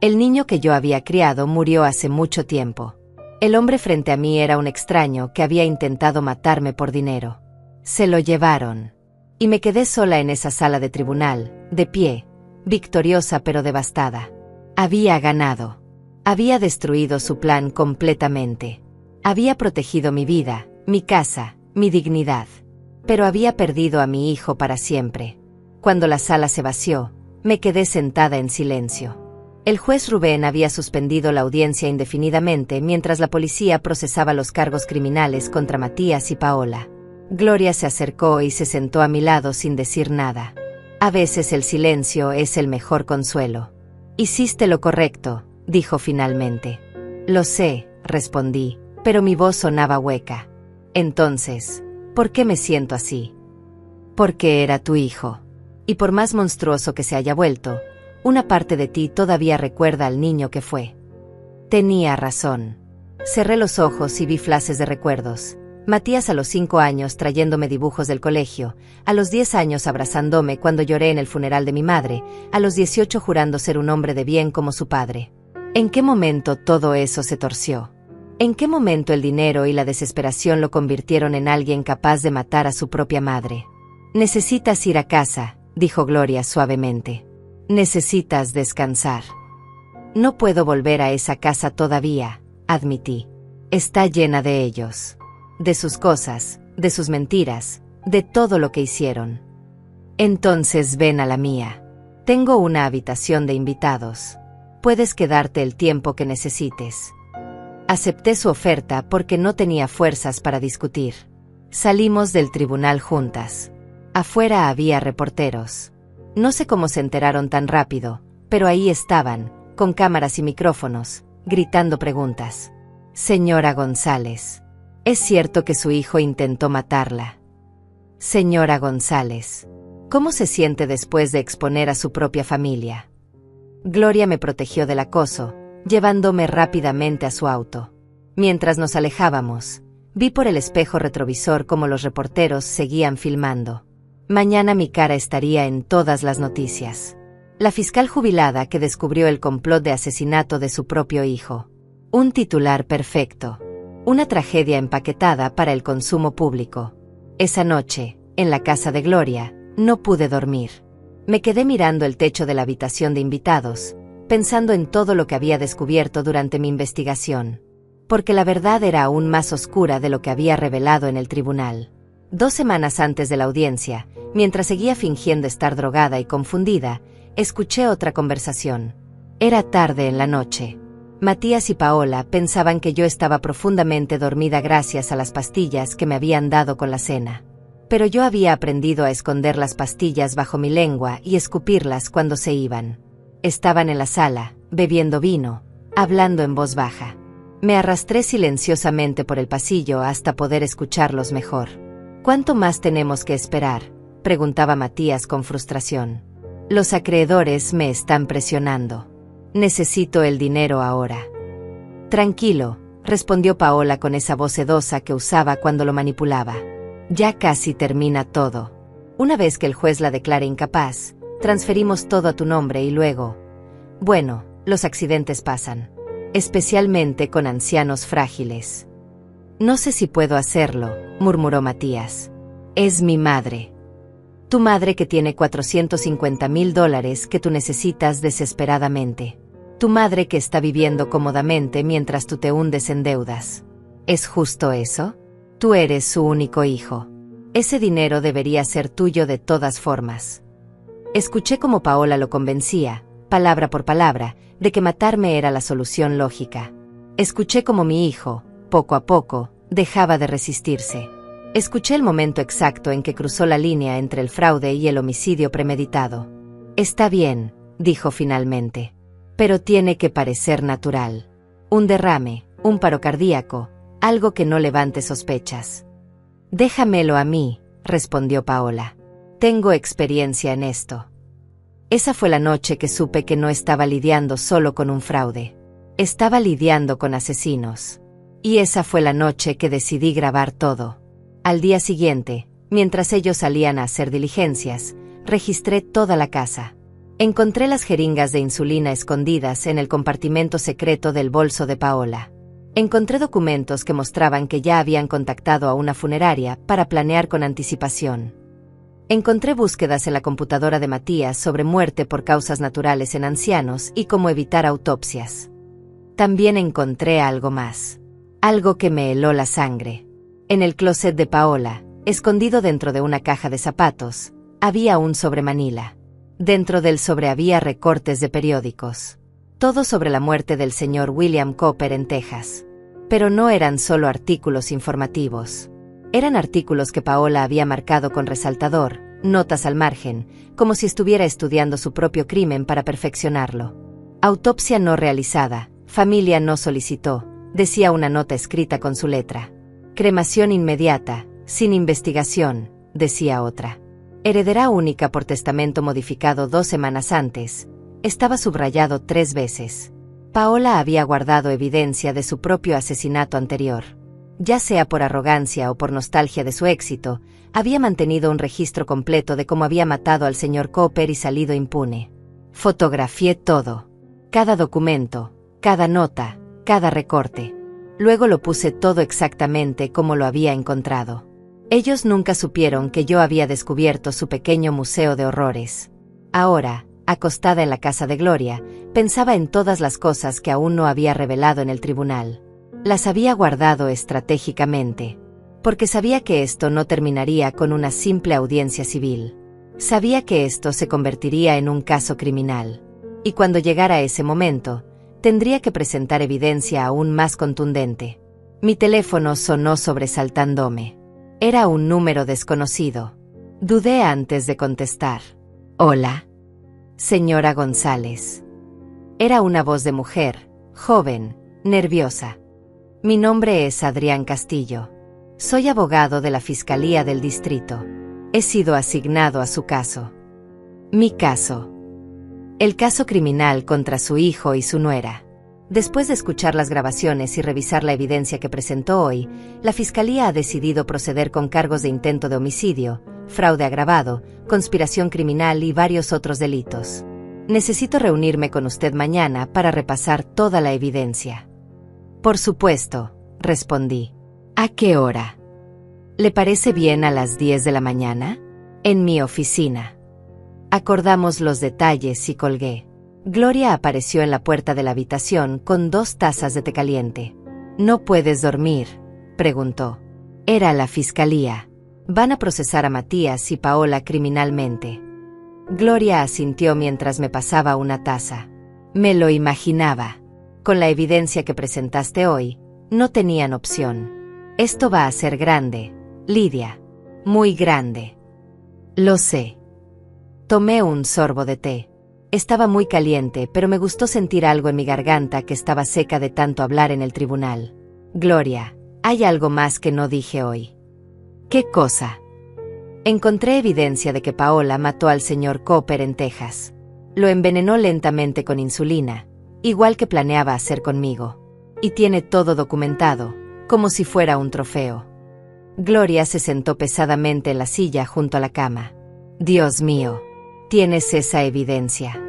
El niño que yo había criado murió hace mucho tiempo. El hombre frente a mí era un extraño que había intentado matarme por dinero. Se lo llevaron. Y me quedé sola en esa sala de tribunal, de pie, victoriosa pero devastada. Había ganado. Había destruido su plan completamente. Había protegido mi vida, mi casa, mi dignidad. Pero había perdido a mi hijo para siempre. Cuando la sala se vació, me quedé sentada en silencio. El juez Rubén había suspendido la audiencia indefinidamente mientras la policía procesaba los cargos criminales contra Matías y Paola. Gloria se acercó y se sentó a mi lado sin decir nada. A veces el silencio es el mejor consuelo. «Hiciste lo correcto», dijo finalmente. «Lo sé», respondí, pero mi voz sonaba hueca. «Entonces, ¿por qué me siento así?» «Porque era tu hijo. Y por más monstruoso que se haya vuelto, una parte de ti todavía recuerda al niño que fue». Tenía razón. Cerré los ojos y vi flashes de recuerdos. Matías a los 5 años trayéndome dibujos del colegio, a los 10 años abrazándome cuando lloré en el funeral de mi madre, a los 18 jurando ser un hombre de bien como su padre. ¿En qué momento todo eso se torció? ¿En qué momento el dinero y la desesperación lo convirtieron en alguien capaz de matar a su propia madre? «Necesitas ir a casa», dijo Gloria suavemente. «Necesitas descansar». «No puedo volver a esa casa todavía», admití. «Está llena de ellos. De sus cosas, de sus mentiras, de todo lo que hicieron». «Entonces ven a la mía. Tengo una habitación de invitados. Puedes quedarte el tiempo que necesites». Acepté su oferta porque no tenía fuerzas para discutir. Salimos del tribunal juntas. Afuera había reporteros. No sé cómo se enteraron tan rápido, pero ahí estaban, con cámaras y micrófonos, gritando preguntas. «Señora González, ¿es cierto que su hijo intentó matarla?» «Señora González, ¿cómo se siente después de exponer a su propia familia?» Gloria me protegió del acoso, llevándome rápidamente a su auto. Mientras nos alejábamos, vi por el espejo retrovisor cómo los reporteros seguían filmando. Mañana mi cara estaría en todas las noticias. La fiscal jubilada que descubrió el complot de asesinato de su propio hijo. Un titular perfecto. Una tragedia empaquetada para el consumo público. Esa noche, en la casa de Gloria, no pude dormir. Me quedé mirando el techo de la habitación de invitados, pensando en todo lo que había descubierto durante mi investigación. Porque la verdad era aún más oscura de lo que había revelado en el tribunal. 2 semanas antes de la audiencia, mientras seguía fingiendo estar drogada y confundida, escuché otra conversación. Era tarde en la noche. Matías y Paola pensaban que yo estaba profundamente dormida gracias a las pastillas que me habían dado con la cena. Pero yo había aprendido a esconder las pastillas bajo mi lengua y escupirlas cuando se iban. Estaban en la sala, bebiendo vino, hablando en voz baja. Me arrastré silenciosamente por el pasillo hasta poder escucharlos mejor. «¿Cuánto más tenemos que esperar?», preguntaba Matías con frustración. «Los acreedores me están presionando. Necesito el dinero ahora». «Tranquilo», respondió Paola con esa voz sedosa que usaba cuando lo manipulaba. «Ya casi termina todo. Una vez que el juez la declare incapaz, transferimos todo a tu nombre y luego... Bueno, los accidentes pasan. Especialmente con ancianos frágiles». «No sé si puedo hacerlo», murmuró Matías. «Es mi madre. Tu madre que tiene $450,000 que tú necesitas desesperadamente. Tu madre que está viviendo cómodamente mientras tú te hundes en deudas. ¿Es justo eso? Tú eres su único hijo. Ese dinero debería ser tuyo de todas formas». Escuché cómo Paola lo convencía, palabra por palabra, de que matarme era la solución lógica. Escuché cómo mi hijo, poco a poco, dejaba de resistirse. Escuché el momento exacto en que cruzó la línea entre el fraude y el homicidio premeditado. «Está bien», dijo finalmente. «Pero tiene que parecer natural. Un derrame, un paro cardíaco, algo que no levante sospechas». «Déjamelo a mí», respondió Paola. Tengo experiencia en esto. Esa fue la noche que supe que no estaba lidiando solo con un fraude. Estaba lidiando con asesinos. Y esa fue la noche que decidí grabar todo. Al día siguiente, mientras ellos salían a hacer diligencias, registré toda la casa. Encontré las jeringas de insulina escondidas en el compartimento secreto del bolso de Paola. Encontré documentos que mostraban que ya habían contactado a una funeraria para planear con anticipación. Encontré búsquedas en la computadora de Matías sobre muerte por causas naturales en ancianos y cómo evitar autopsias. También encontré algo más. Algo que me heló la sangre. En el closet de Paola, escondido dentro de una caja de zapatos, había un sobremanila. Dentro del sobre había recortes de periódicos. Todo sobre la muerte del señor William Cooper en Texas. Pero no eran solo artículos informativos. Eran artículos que Paola había marcado con resaltador, notas al margen, como si estuviera estudiando su propio crimen para perfeccionarlo. Autopsia no realizada, familia no solicitó, decía una nota escrita con su letra. Cremación inmediata, sin investigación, decía otra. Heredera única por testamento modificado 2 semanas antes. Estaba subrayado 3 veces. Paola había guardado evidencia de su propio asesinato anterior. Ya sea por arrogancia o por nostalgia de su éxito, había mantenido un registro completo de cómo había matado al señor Cooper y salido impune. Fotografié todo. Cada documento, cada nota, cada recorte. Luego lo puse todo exactamente como lo había encontrado. Ellos nunca supieron que yo había descubierto su pequeño museo de horrores. Ahora, acostada en la casa de Gloria, pensaba en todas las cosas que aún no había revelado en el tribunal. Las había guardado estratégicamente, porque sabía que esto no terminaría con una simple audiencia civil. Sabía que esto se convertiría en un caso criminal. Y cuando llegara ese momento, tendría que presentar evidencia aún más contundente. Mi teléfono sonó sobresaltándome. Era un número desconocido. Dudé antes de contestar. Hola. Señora González. Era una voz de mujer, joven, nerviosa. Mi nombre es Adrián Castillo. Soy abogado de la Fiscalía del Distrito. He sido asignado a su caso. Mi caso. El caso criminal contra su hijo y su nuera. Después de escuchar las grabaciones y revisar la evidencia que presentó hoy, la Fiscalía ha decidido proceder con cargos de intento de homicidio, fraude agravado, conspiración criminal y varios otros delitos. Necesito reunirme con usted mañana para repasar toda la evidencia. Por supuesto, respondí. ¿A qué hora? ¿Le parece bien a las 10 de la mañana? En mi oficina. Acordamos los detalles y colgué. Gloria apareció en la puerta de la habitación con 2 tazas de té caliente. ¿No puedes dormir?, preguntó. Era la fiscalía. Van a procesar a Matías y Paola criminalmente. Gloria asintió mientras me pasaba una taza. Me lo imaginaba. Con la evidencia que presentaste hoy, no tenían opción. Esto va a ser grande, Lidia. Muy grande. Lo sé. Tomé un sorbo de té. Estaba muy caliente, pero me gustó sentir algo en mi garganta que estaba seca de tanto hablar en el tribunal. Gloria, hay algo más que no dije hoy. ¿Qué cosa? Encontré evidencia de que Paola mató al señor Cooper en Texas. Lo envenenó lentamente con insulina, igual que planeaba hacer conmigo. Y tiene todo documentado, como si fuera un trofeo. Gloria se sentó pesadamente en la silla junto a la cama. Dios mío. Tienes esa evidencia.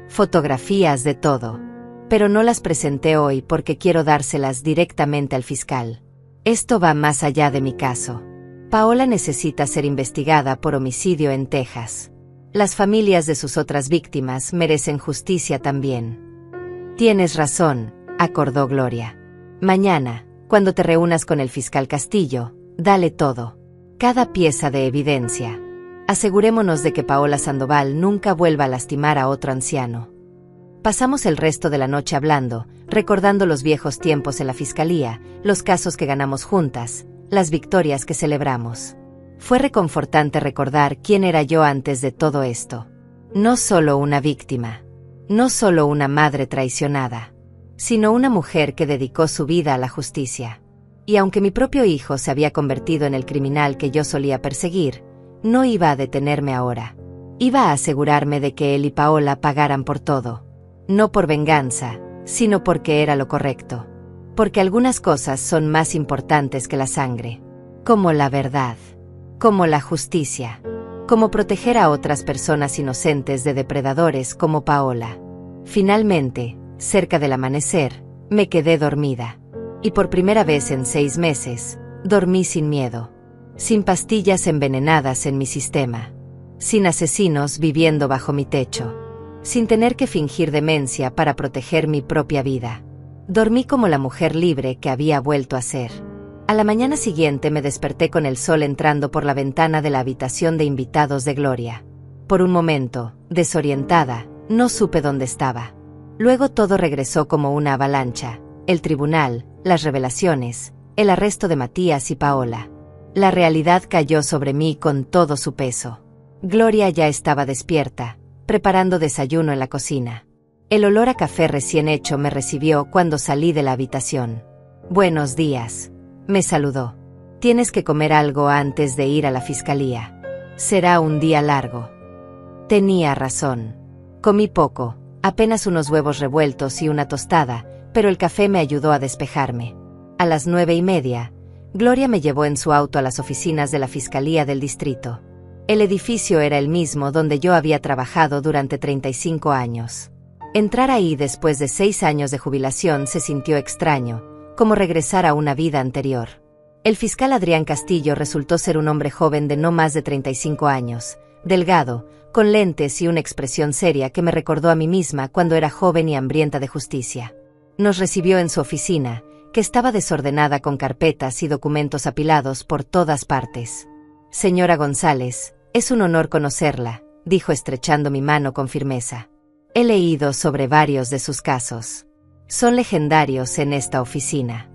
Fotografías de todo. Pero no las presenté hoy porque quiero dárselas directamente al fiscal. Esto va más allá de mi caso. Paola necesita ser investigada por homicidio en Texas. Las familias de sus otras víctimas merecen justicia también. Tienes razón, acordó Gloria. Mañana, cuando te reúnas con el fiscal Castillo, dale todo. Cada pieza de evidencia. Asegurémonos de que Paola Sandoval nunca vuelva a lastimar a otro anciano. Pasamos el resto de la noche hablando, recordando los viejos tiempos en la fiscalía, los casos que ganamos juntas, las victorias que celebramos. Fue reconfortante recordar quién era yo antes de todo esto. No solo una víctima, no solo una madre traicionada, sino una mujer que dedicó su vida a la justicia. Y aunque mi propio hijo se había convertido en el criminal que yo solía perseguir, no iba a detenerme ahora. Iba a asegurarme de que él y Paola pagaran por todo. No por venganza, sino porque era lo correcto. Porque algunas cosas son más importantes que la sangre. Como la verdad. Como la justicia. Como proteger a otras personas inocentes de depredadores como Paola. Finalmente, cerca del amanecer, me quedé dormida. Y por primera vez en 6 meses, dormí sin miedo. Sin pastillas envenenadas en mi sistema. Sin asesinos viviendo bajo mi techo. Sin tener que fingir demencia para proteger mi propia vida. Dormí como la mujer libre que había vuelto a ser. A la mañana siguiente me desperté con el sol entrando por la ventana de la habitación de invitados de Gloria. Por un momento, desorientada, no supe dónde estaba. Luego todo regresó como una avalancha. El tribunal, las revelaciones, el arresto de Matías y Paola. La realidad cayó sobre mí con todo su peso. Gloria ya estaba despierta, preparando desayuno en la cocina. El olor a café recién hecho me recibió cuando salí de la habitación. «Buenos días», me saludó. «Tienes que comer algo antes de ir a la fiscalía. Será un día largo». Tenía razón. Comí poco, apenas unos huevos revueltos y una tostada, pero el café me ayudó a despejarme. A las 9:30, Gloria me llevó en su auto a las oficinas de la Fiscalía del Distrito. El edificio era el mismo donde yo había trabajado durante 35 años. Entrar ahí después de 6 años de jubilación se sintió extraño, como regresar a una vida anterior. El fiscal Adrián Castillo resultó ser un hombre joven de no más de 35 años, delgado, con lentes y una expresión seria que me recordó a mí misma cuando era joven y hambrienta de justicia. Nos recibió en su oficina, que estaba desordenada con carpetas y documentos apilados por todas partes. «Señora González, es un honor conocerla», dijo estrechando mi mano con firmeza. «He leído sobre varios de sus casos. Son legendarios en esta oficina».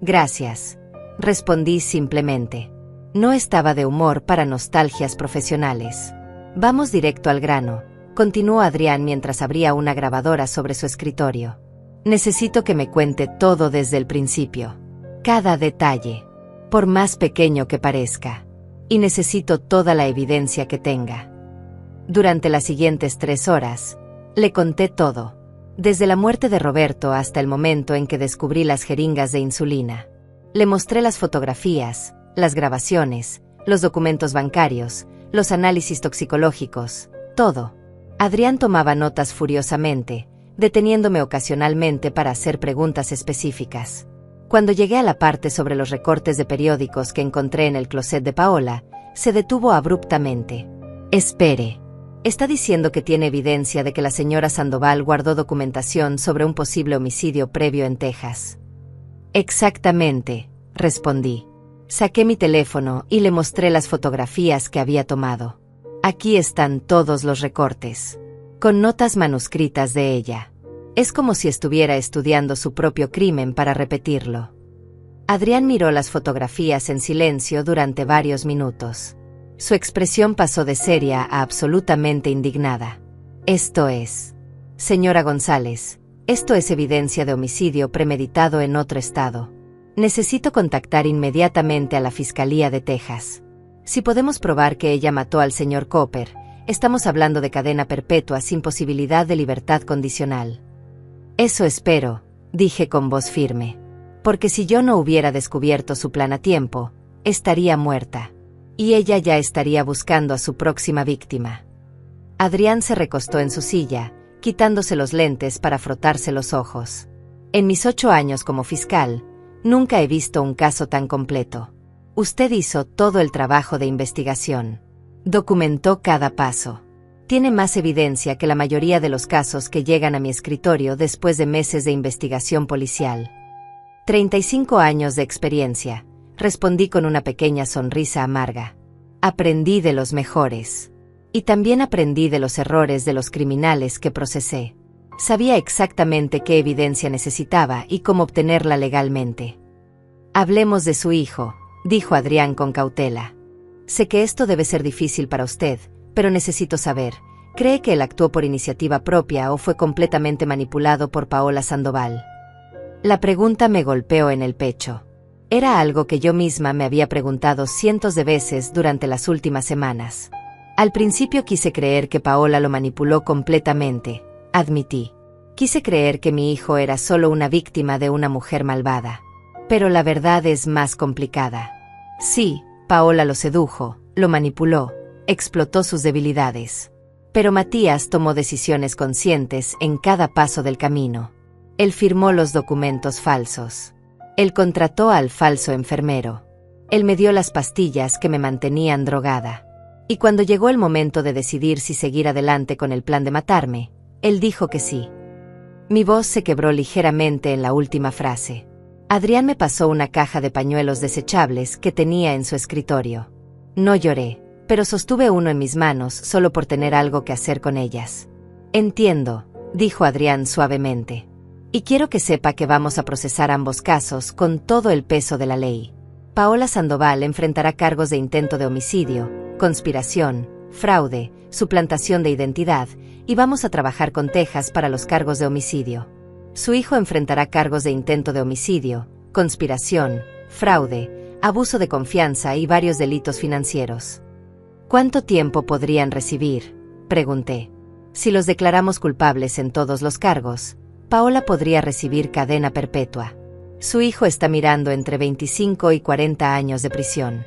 «Gracias», respondí simplemente. No estaba de humor para nostalgias profesionales. «Vamos directo al grano», continuó Adrián mientras abría una grabadora sobre su escritorio. «Necesito que me cuente todo desde el principio. Cada detalle, por más pequeño que parezca. Y necesito toda la evidencia que tenga». Durante las siguientes 3 horas, le conté todo. Desde la muerte de Roberto hasta el momento en que descubrí las jeringas de insulina. Le mostré las fotografías, las grabaciones, los documentos bancarios, los análisis toxicológicos, todo. Adrián tomaba notas furiosamente, deteniéndome ocasionalmente para hacer preguntas específicas. Cuando llegué a la parte sobre los recortes de periódicos que encontré en el closet de Paola, se detuvo abruptamente. «Espere. ¿Está diciendo que tiene evidencia de que la señora Sandoval guardó documentación sobre un posible homicidio previo en Texas?» «Exactamente», respondí. Saqué mi teléfono y le mostré las fotografías que había tomado. Aquí están todos los recortes, con notas manuscritas de ella. Es como si estuviera estudiando su propio crimen para repetirlo. Adrián miró las fotografías en silencio durante varios minutos. Su expresión pasó de seria a absolutamente indignada. «Esto es, señora González, esto es evidencia de homicidio premeditado en otro estado. Necesito contactar inmediatamente a la Fiscalía de Texas. Si podemos probar que ella mató al señor Cooper, estamos hablando de cadena perpetua sin posibilidad de libertad condicional». «Eso espero», dije con voz firme. «Porque si yo no hubiera descubierto su plan a tiempo, estaría muerta. Y ella ya estaría buscando a su próxima víctima». Adrián se recostó en su silla, quitándose los lentes para frotarse los ojos. «En mis 8 años como fiscal, nunca he visto un caso tan completo. Usted hizo todo el trabajo de investigación. Documentó cada paso. Tiene más evidencia que la mayoría de los casos que llegan a mi escritorio después de meses de investigación policial». 35 años de experiencia, respondí con una pequeña sonrisa amarga. Aprendí de los mejores. Y también aprendí de los errores de los criminales que procesé. Sabía exactamente qué evidencia necesitaba y cómo obtenerla legalmente. «Hablemos de su hijo», dijo Adrián con cautela. «Sé que esto debe ser difícil para usted, pero necesito saber, ¿cree que él actuó por iniciativa propia o fue completamente manipulado por Paola Sandoval?» La pregunta me golpeó en el pecho. Era algo que yo misma me había preguntado cientos de veces durante las últimas semanas. Al principio quise creer que Paola lo manipuló completamente, admití. Quise creer que mi hijo era solo una víctima de una mujer malvada. Pero la verdad es más complicada. Sí, Paola lo sedujo, lo manipuló, explotó sus debilidades. Pero Matías tomó decisiones conscientes en cada paso del camino. Él firmó los documentos falsos. Él contrató al falso enfermero. Él me dio las pastillas que me mantenían drogada. Y cuando llegó el momento de decidir si seguir adelante con el plan de matarme, él dijo que sí. Mi voz se quebró ligeramente en la última frase. Adrián me pasó una caja de pañuelos desechables que tenía en su escritorio. No lloré, pero sostuve uno en mis manos solo por tener algo que hacer con ellas. Entiendo, dijo Adrián suavemente. Y quiero que sepa que vamos a procesar ambos casos con todo el peso de la ley. Paola Sandoval enfrentará cargos de intento de homicidio, conspiración, fraude, suplantación de identidad, y vamos a trabajar con Texas para los cargos de homicidio. Su hijo enfrentará cargos de intento de homicidio, conspiración, fraude, abuso de confianza y varios delitos financieros. ¿Cuánto tiempo podrían recibir?, pregunté. Si los declaramos culpables en todos los cargos, Paola podría recibir cadena perpetua. Su hijo está mirando entre 25 y 40 años de prisión.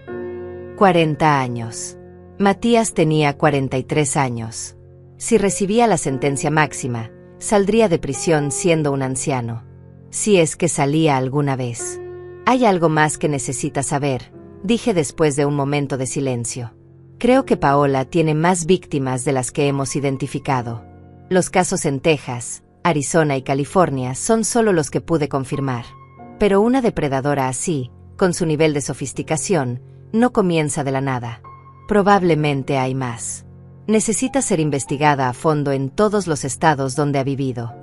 40 años. Matías tenía 43 años. Si recibía la sentencia máxima, saldría de prisión siendo un anciano. Si es que salía alguna vez. Hay algo más que necesita saber, dije después de un momento de silencio. Creo que Paola tiene más víctimas de las que hemos identificado. Los casos en Texas, Arizona y California son solo los que pude confirmar. Pero una depredadora así, con su nivel de sofisticación, no comienza de la nada. Probablemente hay más. Necesita ser investigada a fondo en todos los estados donde ha vivido.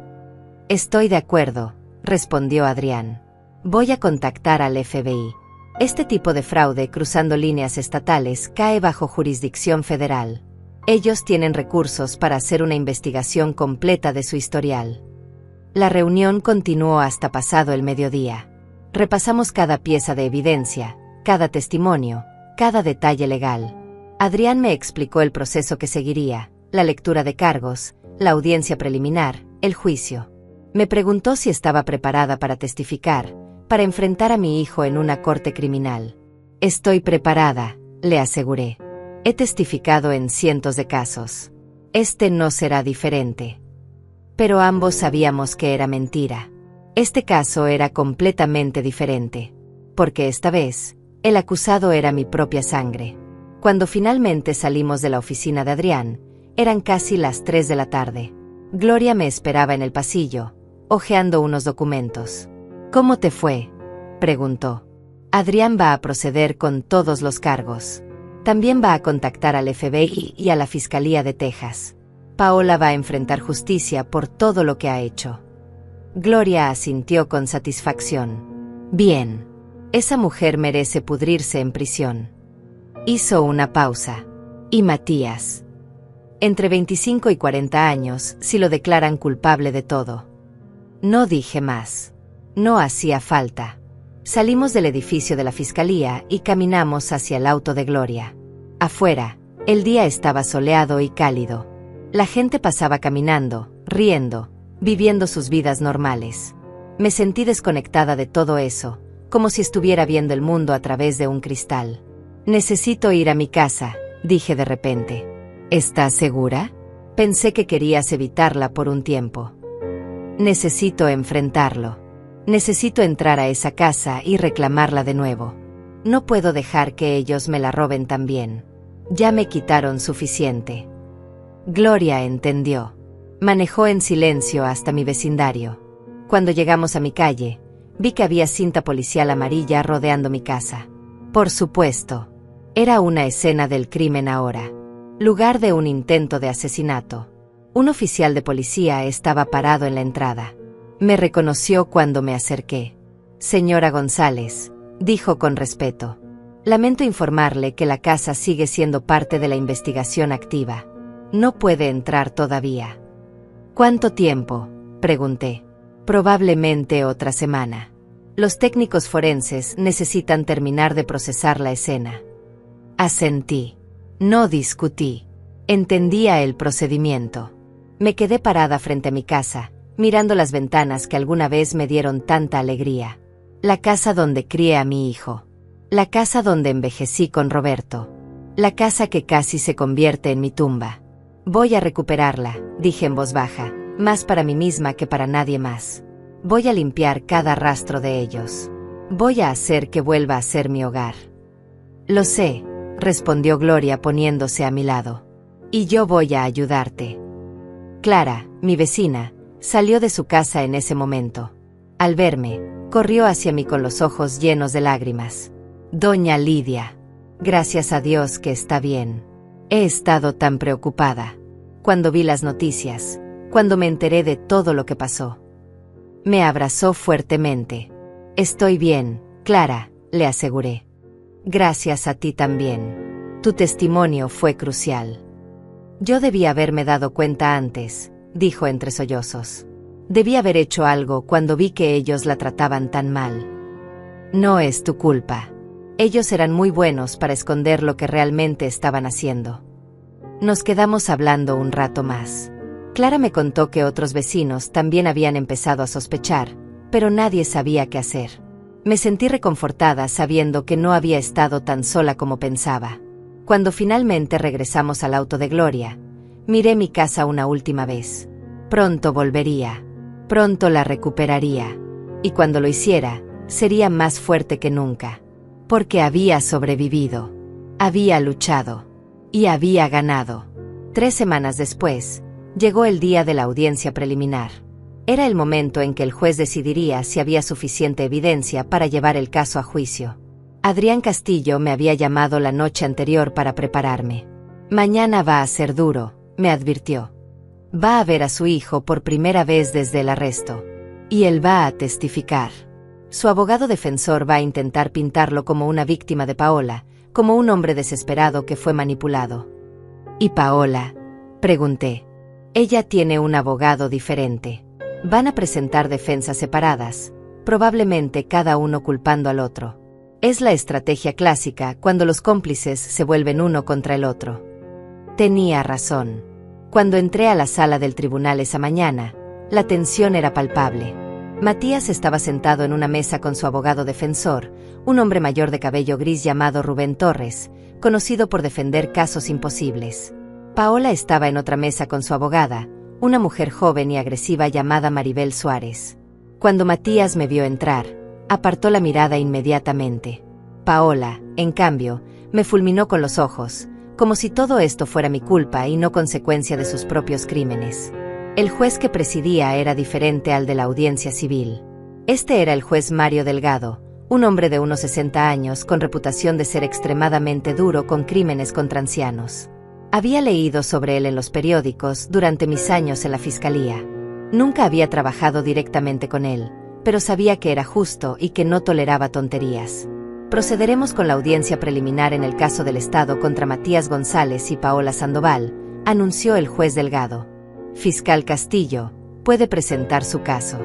Estoy de acuerdo, respondió Adrián. Voy a contactar al FBI. Este tipo de fraude cruzando líneas estatales cae bajo jurisdicción federal. Ellos tienen recursos para hacer una investigación completa de su historial. La reunión continuó hasta pasado el mediodía. Repasamos cada pieza de evidencia, cada testimonio, cada detalle legal. Adrián me explicó el proceso que seguiría, la lectura de cargos, la audiencia preliminar, el juicio. Me preguntó si estaba preparada para testificar, para enfrentar a mi hijo en una corte criminal. Estoy preparada, le aseguré. He testificado en cientos de casos. Este no será diferente. Pero ambos sabíamos que era mentira. Este caso era completamente diferente. Porque esta vez, el acusado era mi propia sangre. Cuando finalmente salimos de la oficina de Adrián, eran casi las 3 de la tarde. Gloria me esperaba en el pasillo, hojeando unos documentos. ¿Cómo te fue?, preguntó. Adrián va a proceder con todos los cargos. También va a contactar al FBI y a la Fiscalía de Texas. Paola va a enfrentar justicia por todo lo que ha hecho. Gloria asintió con satisfacción. Bien. Esa mujer merece pudrirse en prisión. Hizo una pausa. ¿Y Matías? Entre 25 y 40 años, si lo declaran culpable de todo. No dije más. No hacía falta. Salimos del edificio de la Fiscalía y caminamos hacia el auto de Gloria. Afuera, el día estaba soleado y cálido. La gente pasaba caminando, riendo, viviendo sus vidas normales. Me sentí desconectada de todo eso, como si estuviera viendo el mundo a través de un cristal. Necesito ir a mi casa, dije de repente. ¿Estás segura? Pensé que querías evitarla por un tiempo. Necesito enfrentarlo. Necesito entrar a esa casa y reclamarla de nuevo. No puedo dejar que ellos me la roben también. Ya me quitaron suficiente. Gloria entendió. Manejó en silencio hasta mi vecindario. Cuando llegamos a mi calle, vi que había cinta policial amarilla rodeando mi casa. Por supuesto. Era una escena del crimen ahora. Lugar de un intento de asesinato. Un oficial de policía estaba parado en la entrada. Me reconoció cuando me acerqué. Señora González, dijo con respeto. Lamento informarle que la casa sigue siendo parte de la investigación activa. No puede entrar todavía. ¿Cuánto tiempo?, pregunté. Probablemente otra semana. Los técnicos forenses necesitan terminar de procesar la escena. Asentí. No discutí. Entendía el procedimiento. Me quedé parada frente a mi casa, mirando las ventanas que alguna vez me dieron tanta alegría. La casa donde crié a mi hijo. La casa donde envejecí con Roberto. La casa que casi se convierte en mi tumba. Voy a recuperarla, dije en voz baja, más para mí misma que para nadie más. Voy a limpiar cada rastro de ellos. Voy a hacer que vuelva a ser mi hogar. Lo sé, respondió Gloria poniéndose a mi lado. Y yo voy a ayudarte. Clara, mi vecina, salió de su casa en ese momento. Al verme, corrió hacia mí con los ojos llenos de lágrimas. Doña Lidia. Gracias a Dios que está bien. He estado tan preocupada. Cuando vi las noticias, cuando me enteré de todo lo que pasó. Me abrazó fuertemente. Estoy bien, Clara, le aseguré. Gracias a ti también. Tu testimonio fue crucial. Yo debí haberme dado cuenta antes, dijo entre sollozos. Debí haber hecho algo cuando vi que ellos la trataban tan mal. No es tu culpa. Ellos eran muy buenos para esconder lo que realmente estaban haciendo. Nos quedamos hablando un rato más. Clara me contó que otros vecinos también habían empezado a sospechar, pero nadie sabía qué hacer. Me sentí reconfortada sabiendo que no había estado tan sola como pensaba. Cuando finalmente regresamos al auto de Gloria, miré mi casa una última vez. Pronto volvería. Pronto la recuperaría. Y cuando lo hiciera, sería más fuerte que nunca. Porque había sobrevivido. Había luchado. Y había ganado. 3 semanas después, llegó el día de la audiencia preliminar. Era el momento en que el juez decidiría si había suficiente evidencia para llevar el caso a juicio. Adrián Castillo me había llamado la noche anterior para prepararme. Mañana va a ser duro, me advirtió. Va a ver a su hijo por primera vez desde el arresto. Y él va a testificar. Su abogado defensor va a intentar pintarlo como una víctima de Paola, como un hombre desesperado que fue manipulado. ¿Y Paola? Pregunté. Ella tiene un abogado diferente. Van a presentar defensas separadas, probablemente cada uno culpando al otro. Es la estrategia clásica cuando los cómplices se vuelven uno contra el otro. Tenía razón. Cuando entré a la sala del tribunal esa mañana, la tensión era palpable. Matías estaba sentado en una mesa con su abogado defensor, un hombre mayor de cabello gris llamado Rubén Torres, conocido por defender casos imposibles. Paola estaba en otra mesa con su abogada, una mujer joven y agresiva llamada Maribel Suárez. Cuando Matías me vio entrar, apartó la mirada inmediatamente. Paola, en cambio, me fulminó con los ojos, como si todo esto fuera mi culpa y no consecuencia de sus propios crímenes. El juez que presidía era diferente al de la audiencia civil. Este era el juez Mario Delgado, un hombre de unos 60 años con reputación de ser extremadamente duro con crímenes contra ancianos. Había leído sobre él en los periódicos durante mis años en la fiscalía. Nunca había trabajado directamente con él, pero sabía que era justo y que no toleraba tonterías. Procederemos con la audiencia preliminar en el caso del Estado contra Matías González y Paola Sandoval, anunció el juez Delgado. Fiscal Castillo, puede presentar su caso.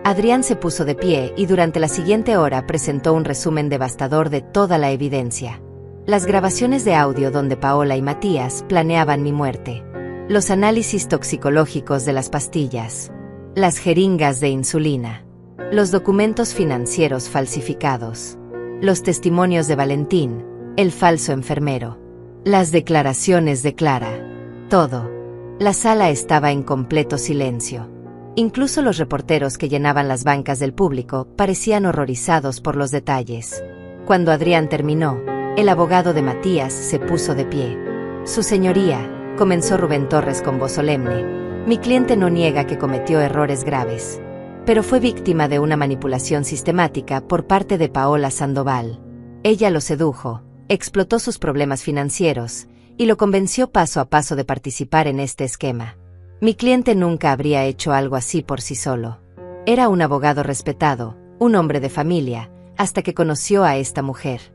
Adrián se puso de pie y durante la siguiente hora presentó un resumen devastador de toda la evidencia. Las grabaciones de audio donde Paola y Matías planeaban mi muerte. Los análisis toxicológicos de las pastillas. Las jeringas de insulina. Los documentos financieros falsificados. Los testimonios de Valentín, el falso enfermero. Las declaraciones de Clara. Todo. La sala estaba en completo silencio. Incluso los reporteros que llenaban las bancas del público parecían horrorizados por los detalles. Cuando Adrián terminó, el abogado de Matías se puso de pie. Su señoría, comenzó Rubén Torres con voz solemne, mi cliente no niega que cometió errores graves, pero fue víctima de una manipulación sistemática por parte de Paola Sandoval. Ella lo sedujo, explotó sus problemas financieros, y lo convenció paso a paso de participar en este esquema. Mi cliente nunca habría hecho algo así por sí solo. Era un abogado respetado, un hombre de familia, hasta que conoció a esta mujer.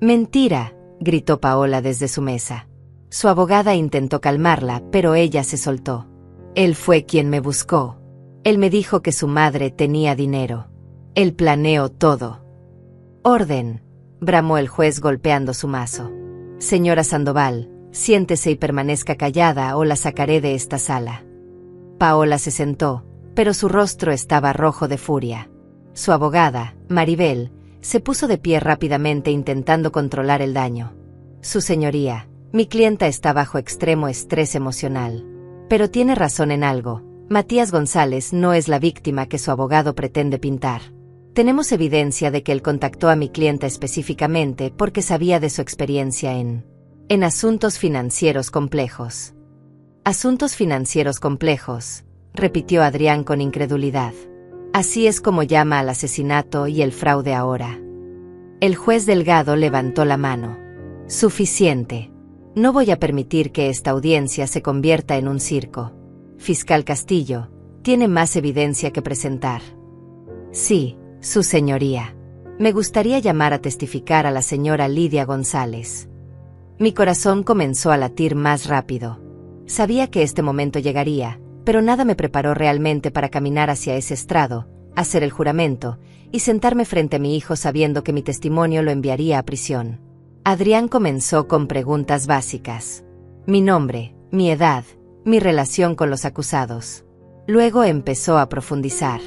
«Mentira», gritó Paola desde su mesa. Su abogada intentó calmarla, pero ella se soltó. «Él fue quien me buscó. Él me dijo que su madre tenía dinero. Él planeó todo. Orden, bramó el juez golpeando su mazo. Señora Sandoval, siéntese y permanezca callada o la sacaré de esta sala. Paola se sentó, pero su rostro estaba rojo de furia. Su abogada, Maribel, se puso de pie rápidamente intentando controlar el daño. Su señoría, mi clienta está bajo extremo estrés emocional. Pero tiene razón en algo. Matías González no es la víctima que su abogado pretende pintar. Tenemos evidencia de que él contactó a mi clienta específicamente porque sabía de su experiencia en asuntos financieros complejos. Asuntos financieros complejos, repitió Adrián con incredulidad. Así es como llama al asesinato y el fraude ahora. El juez Delgado levantó la mano. Suficiente. No voy a permitir que esta audiencia se convierta en un circo. Fiscal Castillo, tiene más evidencia que presentar. Sí, su señoría. Me gustaría llamar a testificar a la señora Lidia González. Mi corazón comenzó a latir más rápido. Sabía que este momento llegaría, pero nada me preparó realmente para caminar hacia ese estrado, hacer el juramento, y sentarme frente a mi hijo sabiendo que mi testimonio lo enviaría a prisión. Adrián comenzó con preguntas básicas. Mi nombre, mi edad, mi relación con los acusados. Luego empezó a profundizar.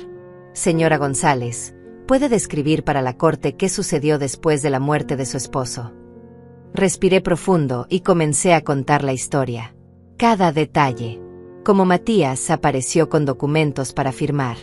Señora González, ¿puede describir para la corte qué sucedió después de la muerte de su esposo? Respiré profundo y comencé a contar la historia. Cada detalle. Cómo Matías apareció con documentos para firmar.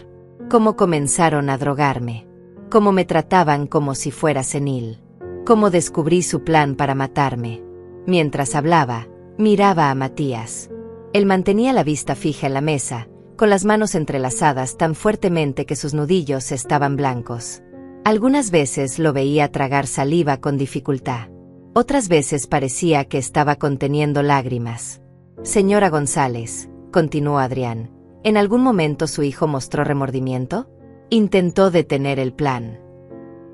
Cómo comenzaron a drogarme. Cómo me trataban como si fuera senil. Cómo descubrí su plan para matarme. Mientras hablaba, miraba a Matías. Él mantenía la vista fija en la mesa, con las manos entrelazadas tan fuertemente que sus nudillos estaban blancos. Algunas veces lo veía tragar saliva con dificultad. Otras veces parecía que estaba conteniendo lágrimas. Señora González, continuó Adrián, ¿en algún momento su hijo mostró remordimiento? Intentó detener el plan.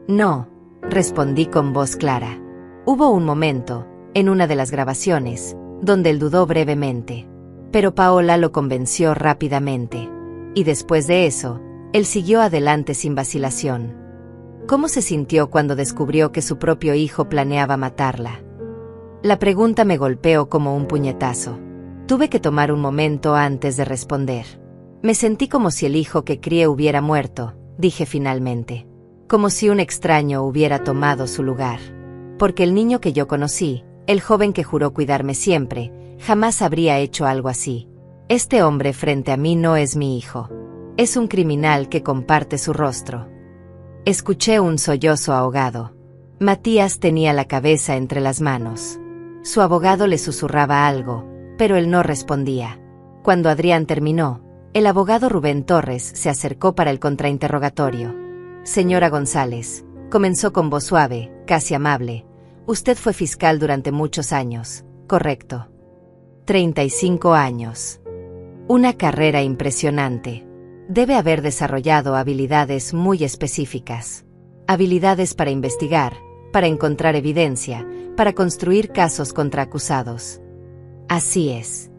No, respondí con voz clara. Hubo un momento, en una de las grabaciones, donde él dudó brevemente. Pero Paola lo convenció rápidamente. Y después de eso, él siguió adelante sin vacilación. ¿Cómo se sintió cuando descubrió que su propio hijo planeaba matarla? La pregunta me golpeó como un puñetazo. Tuve que tomar un momento antes de responder. Me sentí como si el hijo que crié hubiera muerto, dije finalmente. Como si un extraño hubiera tomado su lugar. Porque el niño que yo conocí, el joven que juró cuidarme siempre, jamás habría hecho algo así. Este hombre frente a mí no es mi hijo. Es un criminal que comparte su rostro. Escuché un sollozo ahogado. Matías tenía la cabeza entre las manos. Su abogado le susurraba algo, pero él no respondía. Cuando Adrián terminó, el abogado Rubén Torres se acercó para el contrainterrogatorio. Señora González, comenzó con voz suave, casi amable. Usted fue fiscal durante muchos años, ¿correcto? 35 años. Una carrera impresionante. Debe haber desarrollado habilidades muy específicas. Habilidades para investigar, para encontrar evidencia, para construir casos contra acusados. Así es.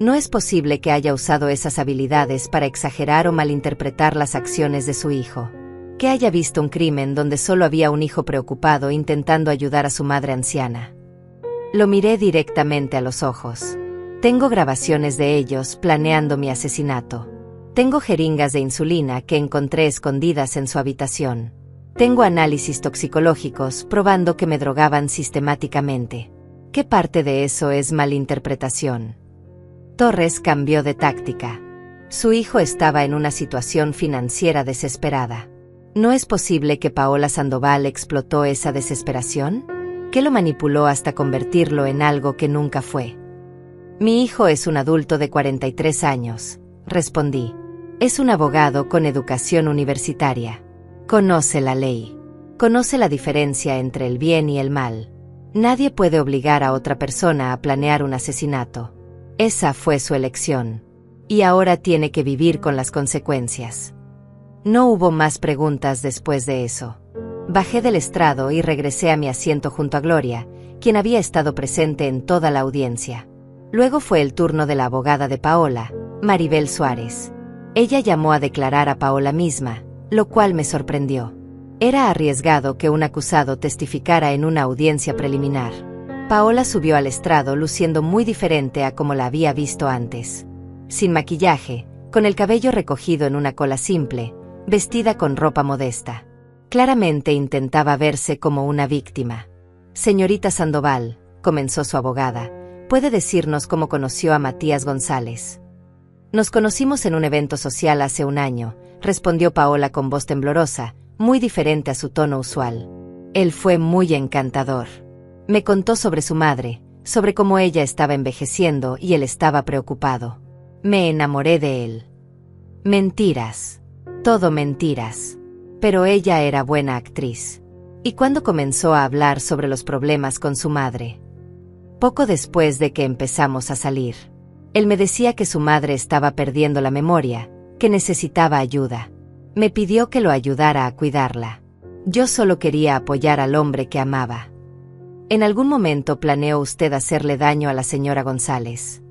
No es posible que haya usado esas habilidades para exagerar o malinterpretar las acciones de su hijo. Que haya visto un crimen donde solo había un hijo preocupado intentando ayudar a su madre anciana. Lo miré directamente a los ojos. Tengo grabaciones de ellos planeando mi asesinato. Tengo jeringas de insulina que encontré escondidas en su habitación. Tengo análisis toxicológicos probando que me drogaban sistemáticamente. ¿Qué parte de eso es malinterpretación? Torres cambió de táctica. Su hijo estaba en una situación financiera desesperada. ¿No es posible que Paola Sandoval explotó esa desesperación? ¿Qué lo manipuló hasta convertirlo en algo que nunca fue? Mi hijo es un adulto de 43 años, respondí. Es un abogado con educación universitaria. Conoce la ley. Conoce la diferencia entre el bien y el mal. Nadie puede obligar a otra persona a planear un asesinato. Esa fue su elección. Y ahora tiene que vivir con las consecuencias. No hubo más preguntas después de eso. Bajé del estrado y regresé a mi asiento junto a Gloria, quien había estado presente en toda la audiencia. Luego fue el turno de la abogada de Paola, Maribel Suárez. Ella llamó a declarar a Paola misma, lo cual me sorprendió. Era arriesgado que un acusado testificara en una audiencia preliminar. Paola subió al estrado luciendo muy diferente a como la había visto antes. Sin maquillaje, con el cabello recogido en una cola simple, vestida con ropa modesta. Claramente intentaba verse como una víctima. Señorita Sandoval, comenzó su abogada, ¿puede decirnos cómo conoció a Matías González? Nos conocimos en un evento social hace un año, respondió Paola con voz temblorosa, muy diferente a su tono usual. Él fue muy encantador. Me contó sobre su madre, sobre cómo ella estaba envejeciendo y él estaba preocupado. Me enamoré de él. Mentiras. Todo mentiras. Pero ella era buena actriz. ¿Y cuándo comenzó a hablar sobre los problemas con su madre? Poco después de que empezamos a salir. Él me decía que su madre estaba perdiendo la memoria, que necesitaba ayuda. Me pidió que lo ayudara a cuidarla. Yo solo quería apoyar al hombre que amaba. ¿En algún momento planeó usted hacerle daño a la señora González?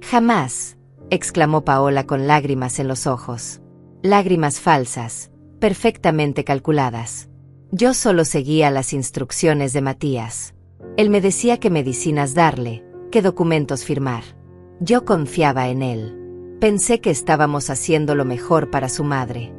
Jamás, exclamó Paola con lágrimas en los ojos. Lágrimas falsas, perfectamente calculadas. Yo solo seguía las instrucciones de Matías. Él me decía qué medicinas darle, qué documentos firmar. Yo confiaba en él. Pensé que estábamos haciendo lo mejor para su madre.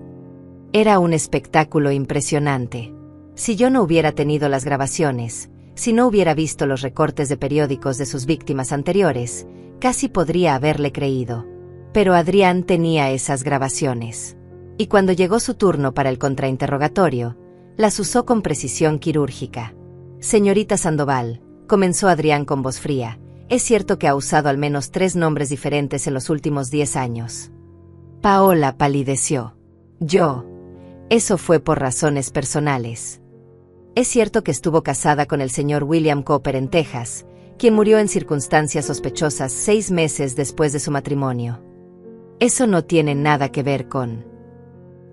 Era un espectáculo impresionante. Si yo no hubiera tenido las grabaciones, si no hubiera visto los recortes de periódicos de sus víctimas anteriores, casi podría haberle creído. Pero Adrián tenía esas grabaciones. Y cuando llegó su turno para el contrainterrogatorio, las usó con precisión quirúrgica. Señorita Sandoval, comenzó Adrián con voz fría, es cierto que ha usado al menos 3 nombres diferentes en los últimos 10 años. Paola palideció. Eso fue por razones personales. Es cierto que estuvo casada con el señor William Cooper en Texas, quien murió en circunstancias sospechosas 6 meses después de su matrimonio. Eso no tiene nada que ver con...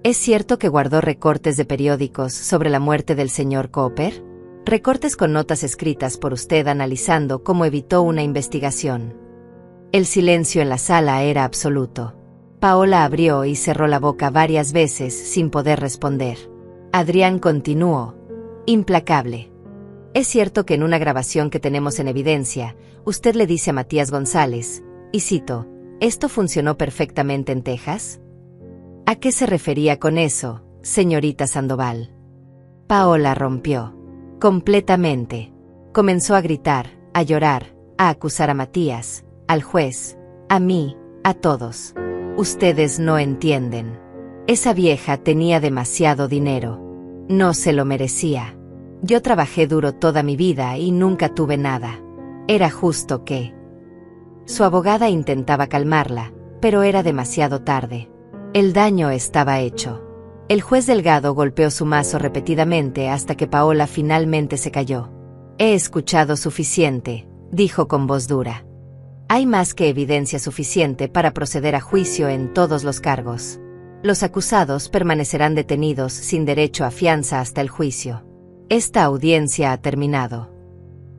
¿Es cierto que guardó recortes de periódicos sobre la muerte del señor Cooper? Recortes con notas escritas por usted analizando cómo evitó una investigación. El silencio en la sala era absoluto. Paola abrió y cerró la boca varias veces sin poder responder. Adrián continuó, implacable. Es cierto que en una grabación que tenemos en evidencia, usted le dice a Matías González, y cito, ¿esto funcionó perfectamente en Texas? ¿A qué se refería con eso, señorita Sandoval? Paola rompió. Completamente. Comenzó a gritar, a llorar, a acusar a Matías, al juez, a mí, a todos. Ustedes no entienden. Esa vieja tenía demasiado dinero. No se lo merecía. Yo trabajé duro toda mi vida y nunca tuve nada. Era justo que... Su abogada intentaba calmarla, pero era demasiado tarde. El daño estaba hecho. El juez Delgado golpeó su mazo repetidamente hasta que Paola finalmente se calló. He escuchado suficiente, dijo con voz dura. Hay más que evidencia suficiente para proceder a juicio en todos los cargos. Los acusados permanecerán detenidos sin derecho a fianza hasta el juicio. Esta audiencia ha terminado.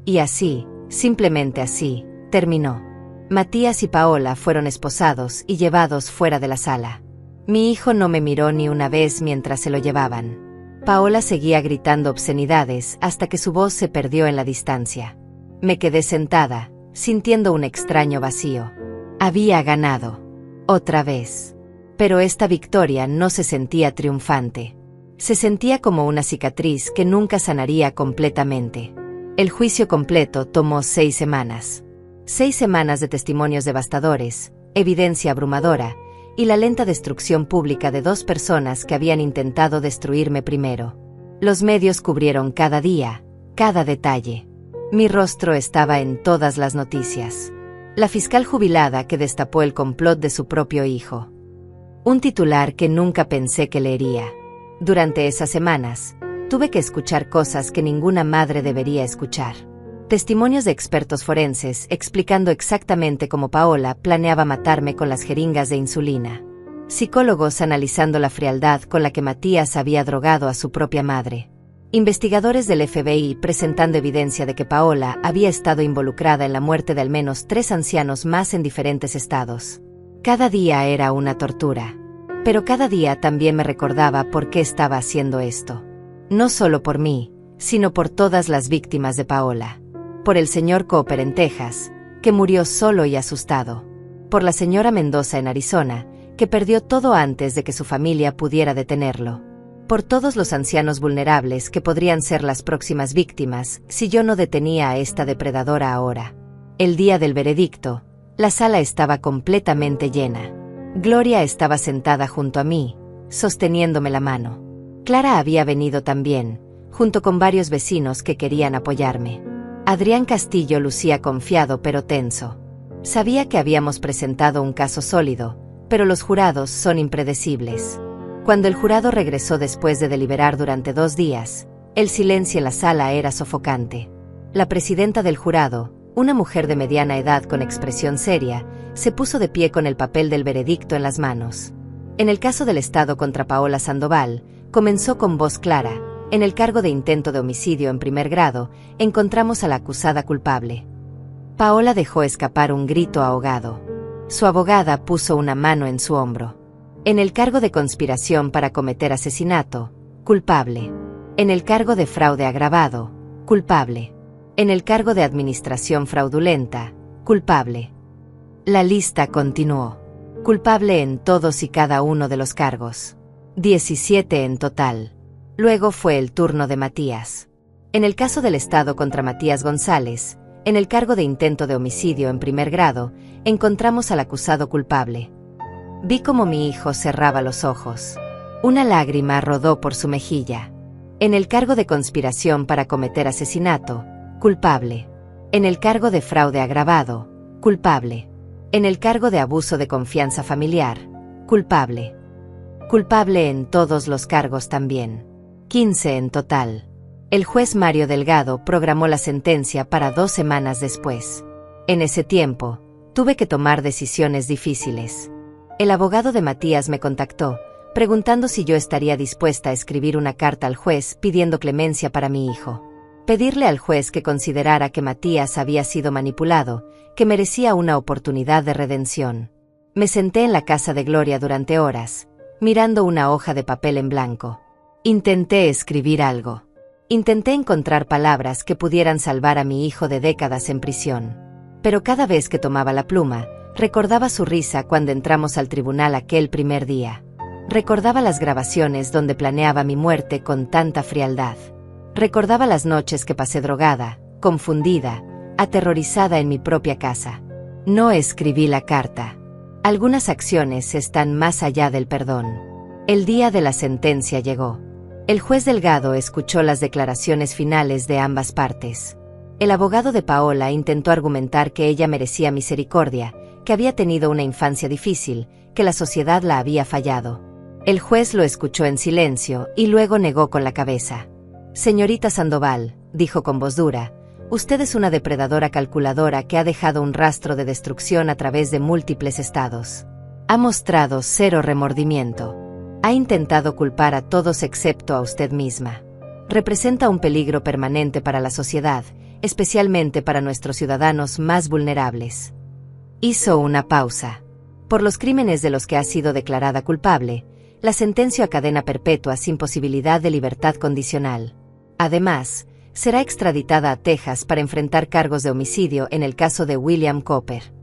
Y así, simplemente así, terminó. Matías y Paola fueron esposados y llevados fuera de la sala. Mi hijo no me miró ni una vez mientras se lo llevaban. Paola seguía gritando obscenidades hasta que su voz se perdió en la distancia. Me quedé sentada, sintiendo un extraño vacío. Había ganado. Otra vez. Pero esta victoria no se sentía triunfante. Se sentía como una cicatriz que nunca sanaría completamente. El juicio completo tomó 6 semanas. 6 semanas de testimonios devastadores, evidencia abrumadora, y la lenta destrucción pública de 2 personas que habían intentado destruirme primero. Los medios cubrieron cada día, cada detalle. Mi rostro estaba en todas las noticias. La fiscal jubilada que destapó el complot de su propio hijo. Un titular que nunca pensé que leería. Durante esas semanas, tuve que escuchar cosas que ninguna madre debería escuchar. Testimonios de expertos forenses explicando exactamente cómo Paola planeaba matarme con las jeringas de insulina. Psicólogos analizando la frialdad con la que Matías había drogado a su propia madre. Investigadores del FBI presentando evidencia de que Paola había estado involucrada en la muerte de al menos 3 ancianos más en diferentes estados. Cada día era una tortura. Pero cada día también me recordaba por qué estaba haciendo esto. No solo por mí, sino por todas las víctimas de Paola. Por el señor Cooper en Texas, que murió solo y asustado. Por la señora Mendoza en Arizona, que perdió todo antes de que su familia pudiera detenerlo. Por todos los ancianos vulnerables que podrían ser las próximas víctimas si yo no detenía a esta depredadora ahora. El día del veredicto, la sala estaba completamente llena. Gloria estaba sentada junto a mí, sosteniéndome la mano. Clara había venido también, junto con varios vecinos que querían apoyarme. Adrián Castillo lucía confiado pero tenso. Sabía que habíamos presentado un caso sólido, pero los jurados son impredecibles. Cuando el jurado regresó después de deliberar durante 2 días, el silencio en la sala era sofocante. La presidenta del jurado, una mujer de mediana edad con expresión seria, se puso de pie con el papel del veredicto en las manos. En el caso del Estado contra Paola Sandoval, comenzó con voz clara. En el cargo de intento de homicidio en primer grado, encontramos a la acusada culpable. Paola dejó escapar un grito ahogado. Su abogada puso una mano en su hombro. En el cargo de conspiración para cometer asesinato, culpable. En el cargo de fraude agravado, culpable. En el cargo de administración fraudulenta, culpable. La lista continuó. Culpable en todos y cada uno de los cargos. 17 en total. Luego fue el turno de Matías. En el caso del Estado contra Matías González, en el cargo de intento de homicidio en primer grado, encontramos al acusado culpable. Vi cómo mi hijo cerraba los ojos. Una lágrima rodó por su mejilla. En el cargo de conspiración para cometer asesinato, culpable. En el cargo de fraude agravado, culpable. En el cargo de abuso de confianza familiar, culpable. Culpable en todos los cargos también. 15 en total. El juez Mario Delgado programó la sentencia para 2 semanas después. En ese tiempo, tuve que tomar decisiones difíciles. El abogado de Matías me contactó, preguntando si yo estaría dispuesta a escribir una carta al juez pidiendo clemencia para mi hijo. Pedirle al juez que considerara que Matías había sido manipulado, que merecía una oportunidad de redención. Me senté en la casa de Gloria durante horas, mirando una hoja de papel en blanco. Intenté escribir algo. Intenté encontrar palabras que pudieran salvar a mi hijo de décadas en prisión. Pero cada vez que tomaba la pluma, recordaba su risa cuando entramos al tribunal aquel primer día. Recordaba las grabaciones donde planeaba mi muerte con tanta frialdad. Recordaba las noches que pasé drogada, confundida, aterrorizada en mi propia casa. No escribí la carta. Algunas acciones están más allá del perdón. El día de la sentencia llegó. El juez Delgado escuchó las declaraciones finales de ambas partes. El abogado de Paola intentó argumentar que ella merecía misericordia, que había tenido una infancia difícil, que la sociedad la había fallado. El juez lo escuchó en silencio y luego negó con la cabeza. Señorita Sandoval, dijo con voz dura, usted es una depredadora calculadora que ha dejado un rastro de destrucción a través de múltiples estados. Ha mostrado 0 remordimiento. Ha intentado culpar a todos excepto a usted misma. Representa un peligro permanente para la sociedad, especialmente para nuestros ciudadanos más vulnerables. Hizo una pausa. Por los crímenes de los que ha sido declarada culpable, la sentenció a cadena perpetua sin posibilidad de libertad condicional. Además, será extraditada a Texas para enfrentar cargos de homicidio en el caso de William Cooper.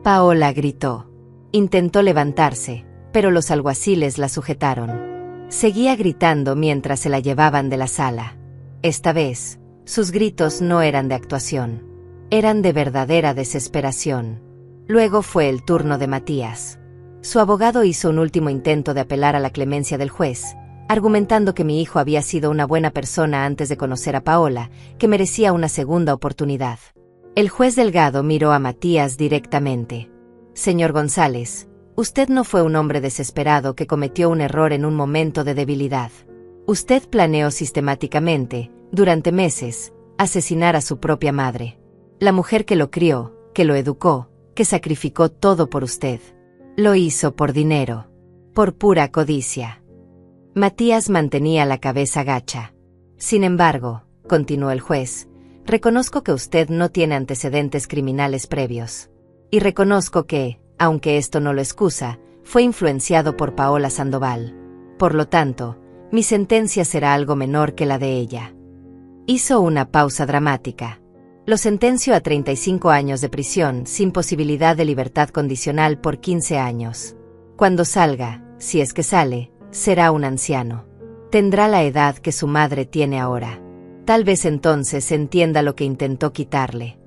Paola gritó. Intentó levantarse, pero los alguaciles la sujetaron. Seguía gritando mientras se la llevaban de la sala. Esta vez, sus gritos no eran de actuación. Eran de verdadera desesperación. Luego fue el turno de Matías. Su abogado hizo un último intento de apelar a la clemencia del juez, argumentando que mi hijo había sido una buena persona antes de conocer a Paola, que merecía una segunda oportunidad. El juez Delgado miró a Matías directamente. Señor González, usted no fue un hombre desesperado que cometió un error en un momento de debilidad. Usted planeó sistemáticamente, durante meses, asesinar a su propia madre. La mujer que lo crió, que lo educó, que sacrificó todo por usted. Lo hizo por dinero. Por pura codicia. Matías mantenía la cabeza gacha. Sin embargo, continuó el juez, reconozco que usted no tiene antecedentes criminales previos. Y reconozco que, aunque esto no lo excusa, fue influenciado por Paola Sandoval. Por lo tanto, mi sentencia será algo menor que la de ella. Hizo una pausa dramática. Lo sentencio a 35 años de prisión sin posibilidad de libertad condicional por 15 años. Cuando salga, si es que sale, será un anciano. Tendrá la edad que su madre tiene ahora. Tal vez entonces entienda lo que intentó quitarle.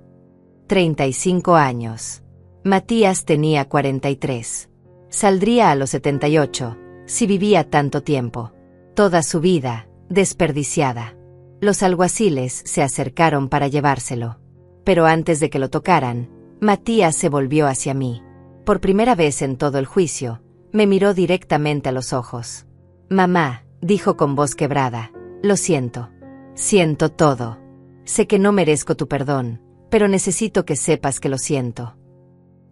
35 años. Matías tenía 43. Saldría a los 78, si vivía tanto tiempo. Toda su vida, desperdiciada. Los alguaciles se acercaron para llevárselo. Pero antes de que lo tocaran, Matías se volvió hacia mí. Por primera vez en todo el juicio, me miró directamente a los ojos. «Mamá», dijo con voz quebrada, «lo siento. Siento todo. Sé que no merezco tu perdón, pero necesito que sepas que lo siento».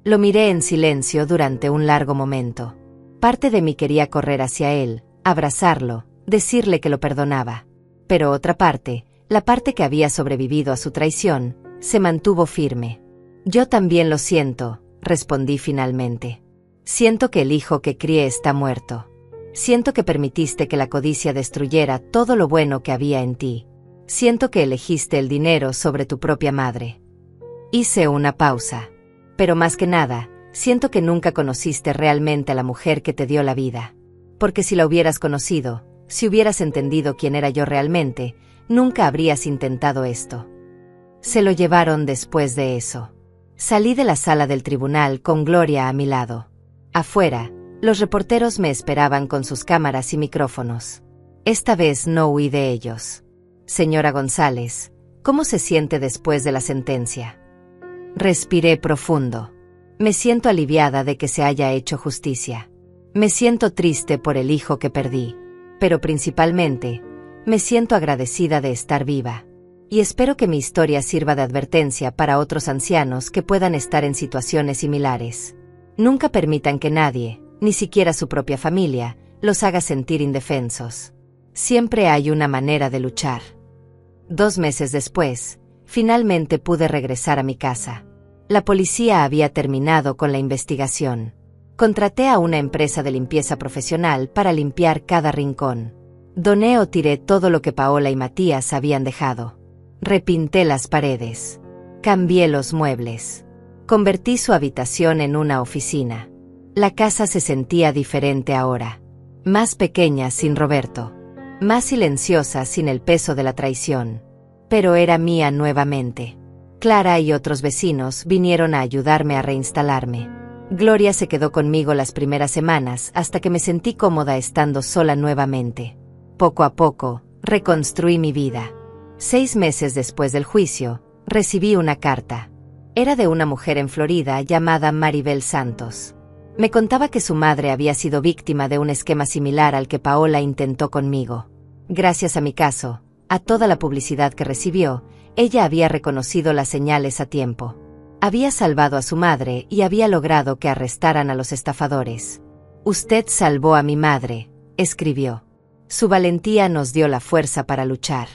Lo miré en silencio durante un largo momento. Parte de mí quería correr hacia él, abrazarlo, decirle que lo perdonaba. Pero otra parte, la parte que había sobrevivido a su traición, se mantuvo firme. «Yo también lo siento», respondí finalmente. «Siento que el hijo que crié está muerto. Siento que permitiste que la codicia destruyera todo lo bueno que había en ti. Siento que elegiste el dinero sobre tu propia madre». Hice una pausa. «Pero más que nada, siento que nunca conociste realmente a la mujer que te dio la vida. Porque si la hubieras conocido, si hubieras entendido quién era yo realmente, nunca habrías intentado esto». Se lo llevaron después de eso. Salí de la sala del tribunal con Gloria a mi lado. Afuera, los reporteros me esperaban con sus cámaras y micrófonos. Esta vez no huí de ellos. «Señora González, ¿cómo se siente después de la sentencia?» Respiré profundo. Me siento aliviada de que se haya hecho justicia. Me siento triste por el hijo que perdí. Pero principalmente, me siento agradecida de estar viva. Y espero que mi historia sirva de advertencia para otros ancianos que puedan estar en situaciones similares. Nunca permitan que nadie, ni siquiera su propia familia, los haga sentir indefensos. Siempre hay una manera de luchar. 2 meses después, finalmente pude regresar a mi casa. La policía había terminado con la investigación. Contraté a una empresa de limpieza profesional para limpiar cada rincón. Doné o tiré todo lo que Paola y Matías habían dejado. Repinté las paredes. Cambié los muebles. Convertí su habitación en una oficina. La casa se sentía diferente ahora. Más pequeña sin Roberto. Más silenciosa sin el peso de la traición. Pero era mía nuevamente. Clara y otros vecinos vinieron a ayudarme a reinstalarme. Gloria se quedó conmigo las primeras semanas hasta que me sentí cómoda estando sola nuevamente. Poco a poco, reconstruí mi vida. 6 meses después del juicio, recibí una carta. Era de una mujer en Florida llamada Maribel Santos. Me contaba que su madre había sido víctima de un esquema similar al que Paola intentó conmigo. Gracias a mi caso, a toda la publicidad que recibió, ella había reconocido las señales a tiempo. Había salvado a su madre y había logrado que arrestaran a los estafadores. «Usted salvó a mi madre», escribió. «Su valentía nos dio la fuerza para luchar».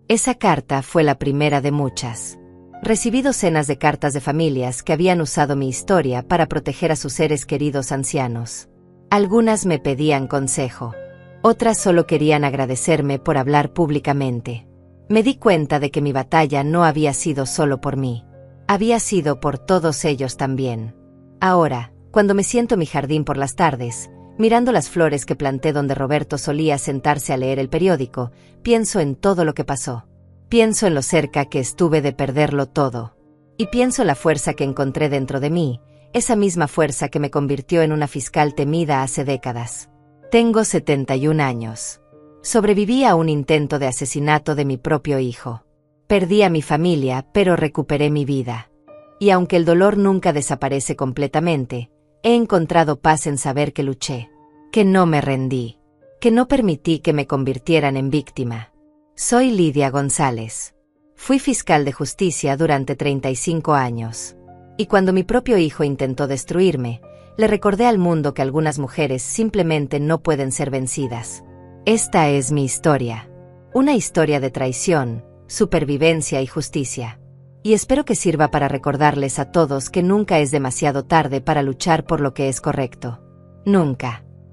Esa carta fue la primera de muchas. Recibí docenas de cartas de familias que habían usado mi historia para proteger a sus seres queridos ancianos. Algunas me pedían consejo. Otras solo querían agradecerme por hablar públicamente. Me di cuenta de que mi batalla no había sido solo por mí. Había sido por todos ellos también. Ahora, cuando me siento en mi jardín por las tardes, mirando las flores que planté donde Roberto solía sentarse a leer el periódico, pienso en todo lo que pasó. Pienso en lo cerca que estuve de perderlo todo. Y pienso en la fuerza que encontré dentro de mí, esa misma fuerza que me convirtió en una fiscal temida hace décadas. Tengo 71 años. Sobreviví a un intento de asesinato de mi propio hijo. Perdí a mi familia, pero recuperé mi vida. Y aunque el dolor nunca desaparece completamente, he encontrado paz en saber que luché, que no me rendí, que no permití que me convirtieran en víctima. Soy Lidia González. Fui fiscal de justicia durante 35 años. Y cuando mi propio hijo intentó destruirme, le recordé al mundo que algunas mujeres simplemente no pueden ser vencidas. Esta es mi historia. Una historia de traición, supervivencia y justicia. Y espero que sirva para recordarles a todos que nunca es demasiado tarde para luchar por lo que es correcto. Nunca.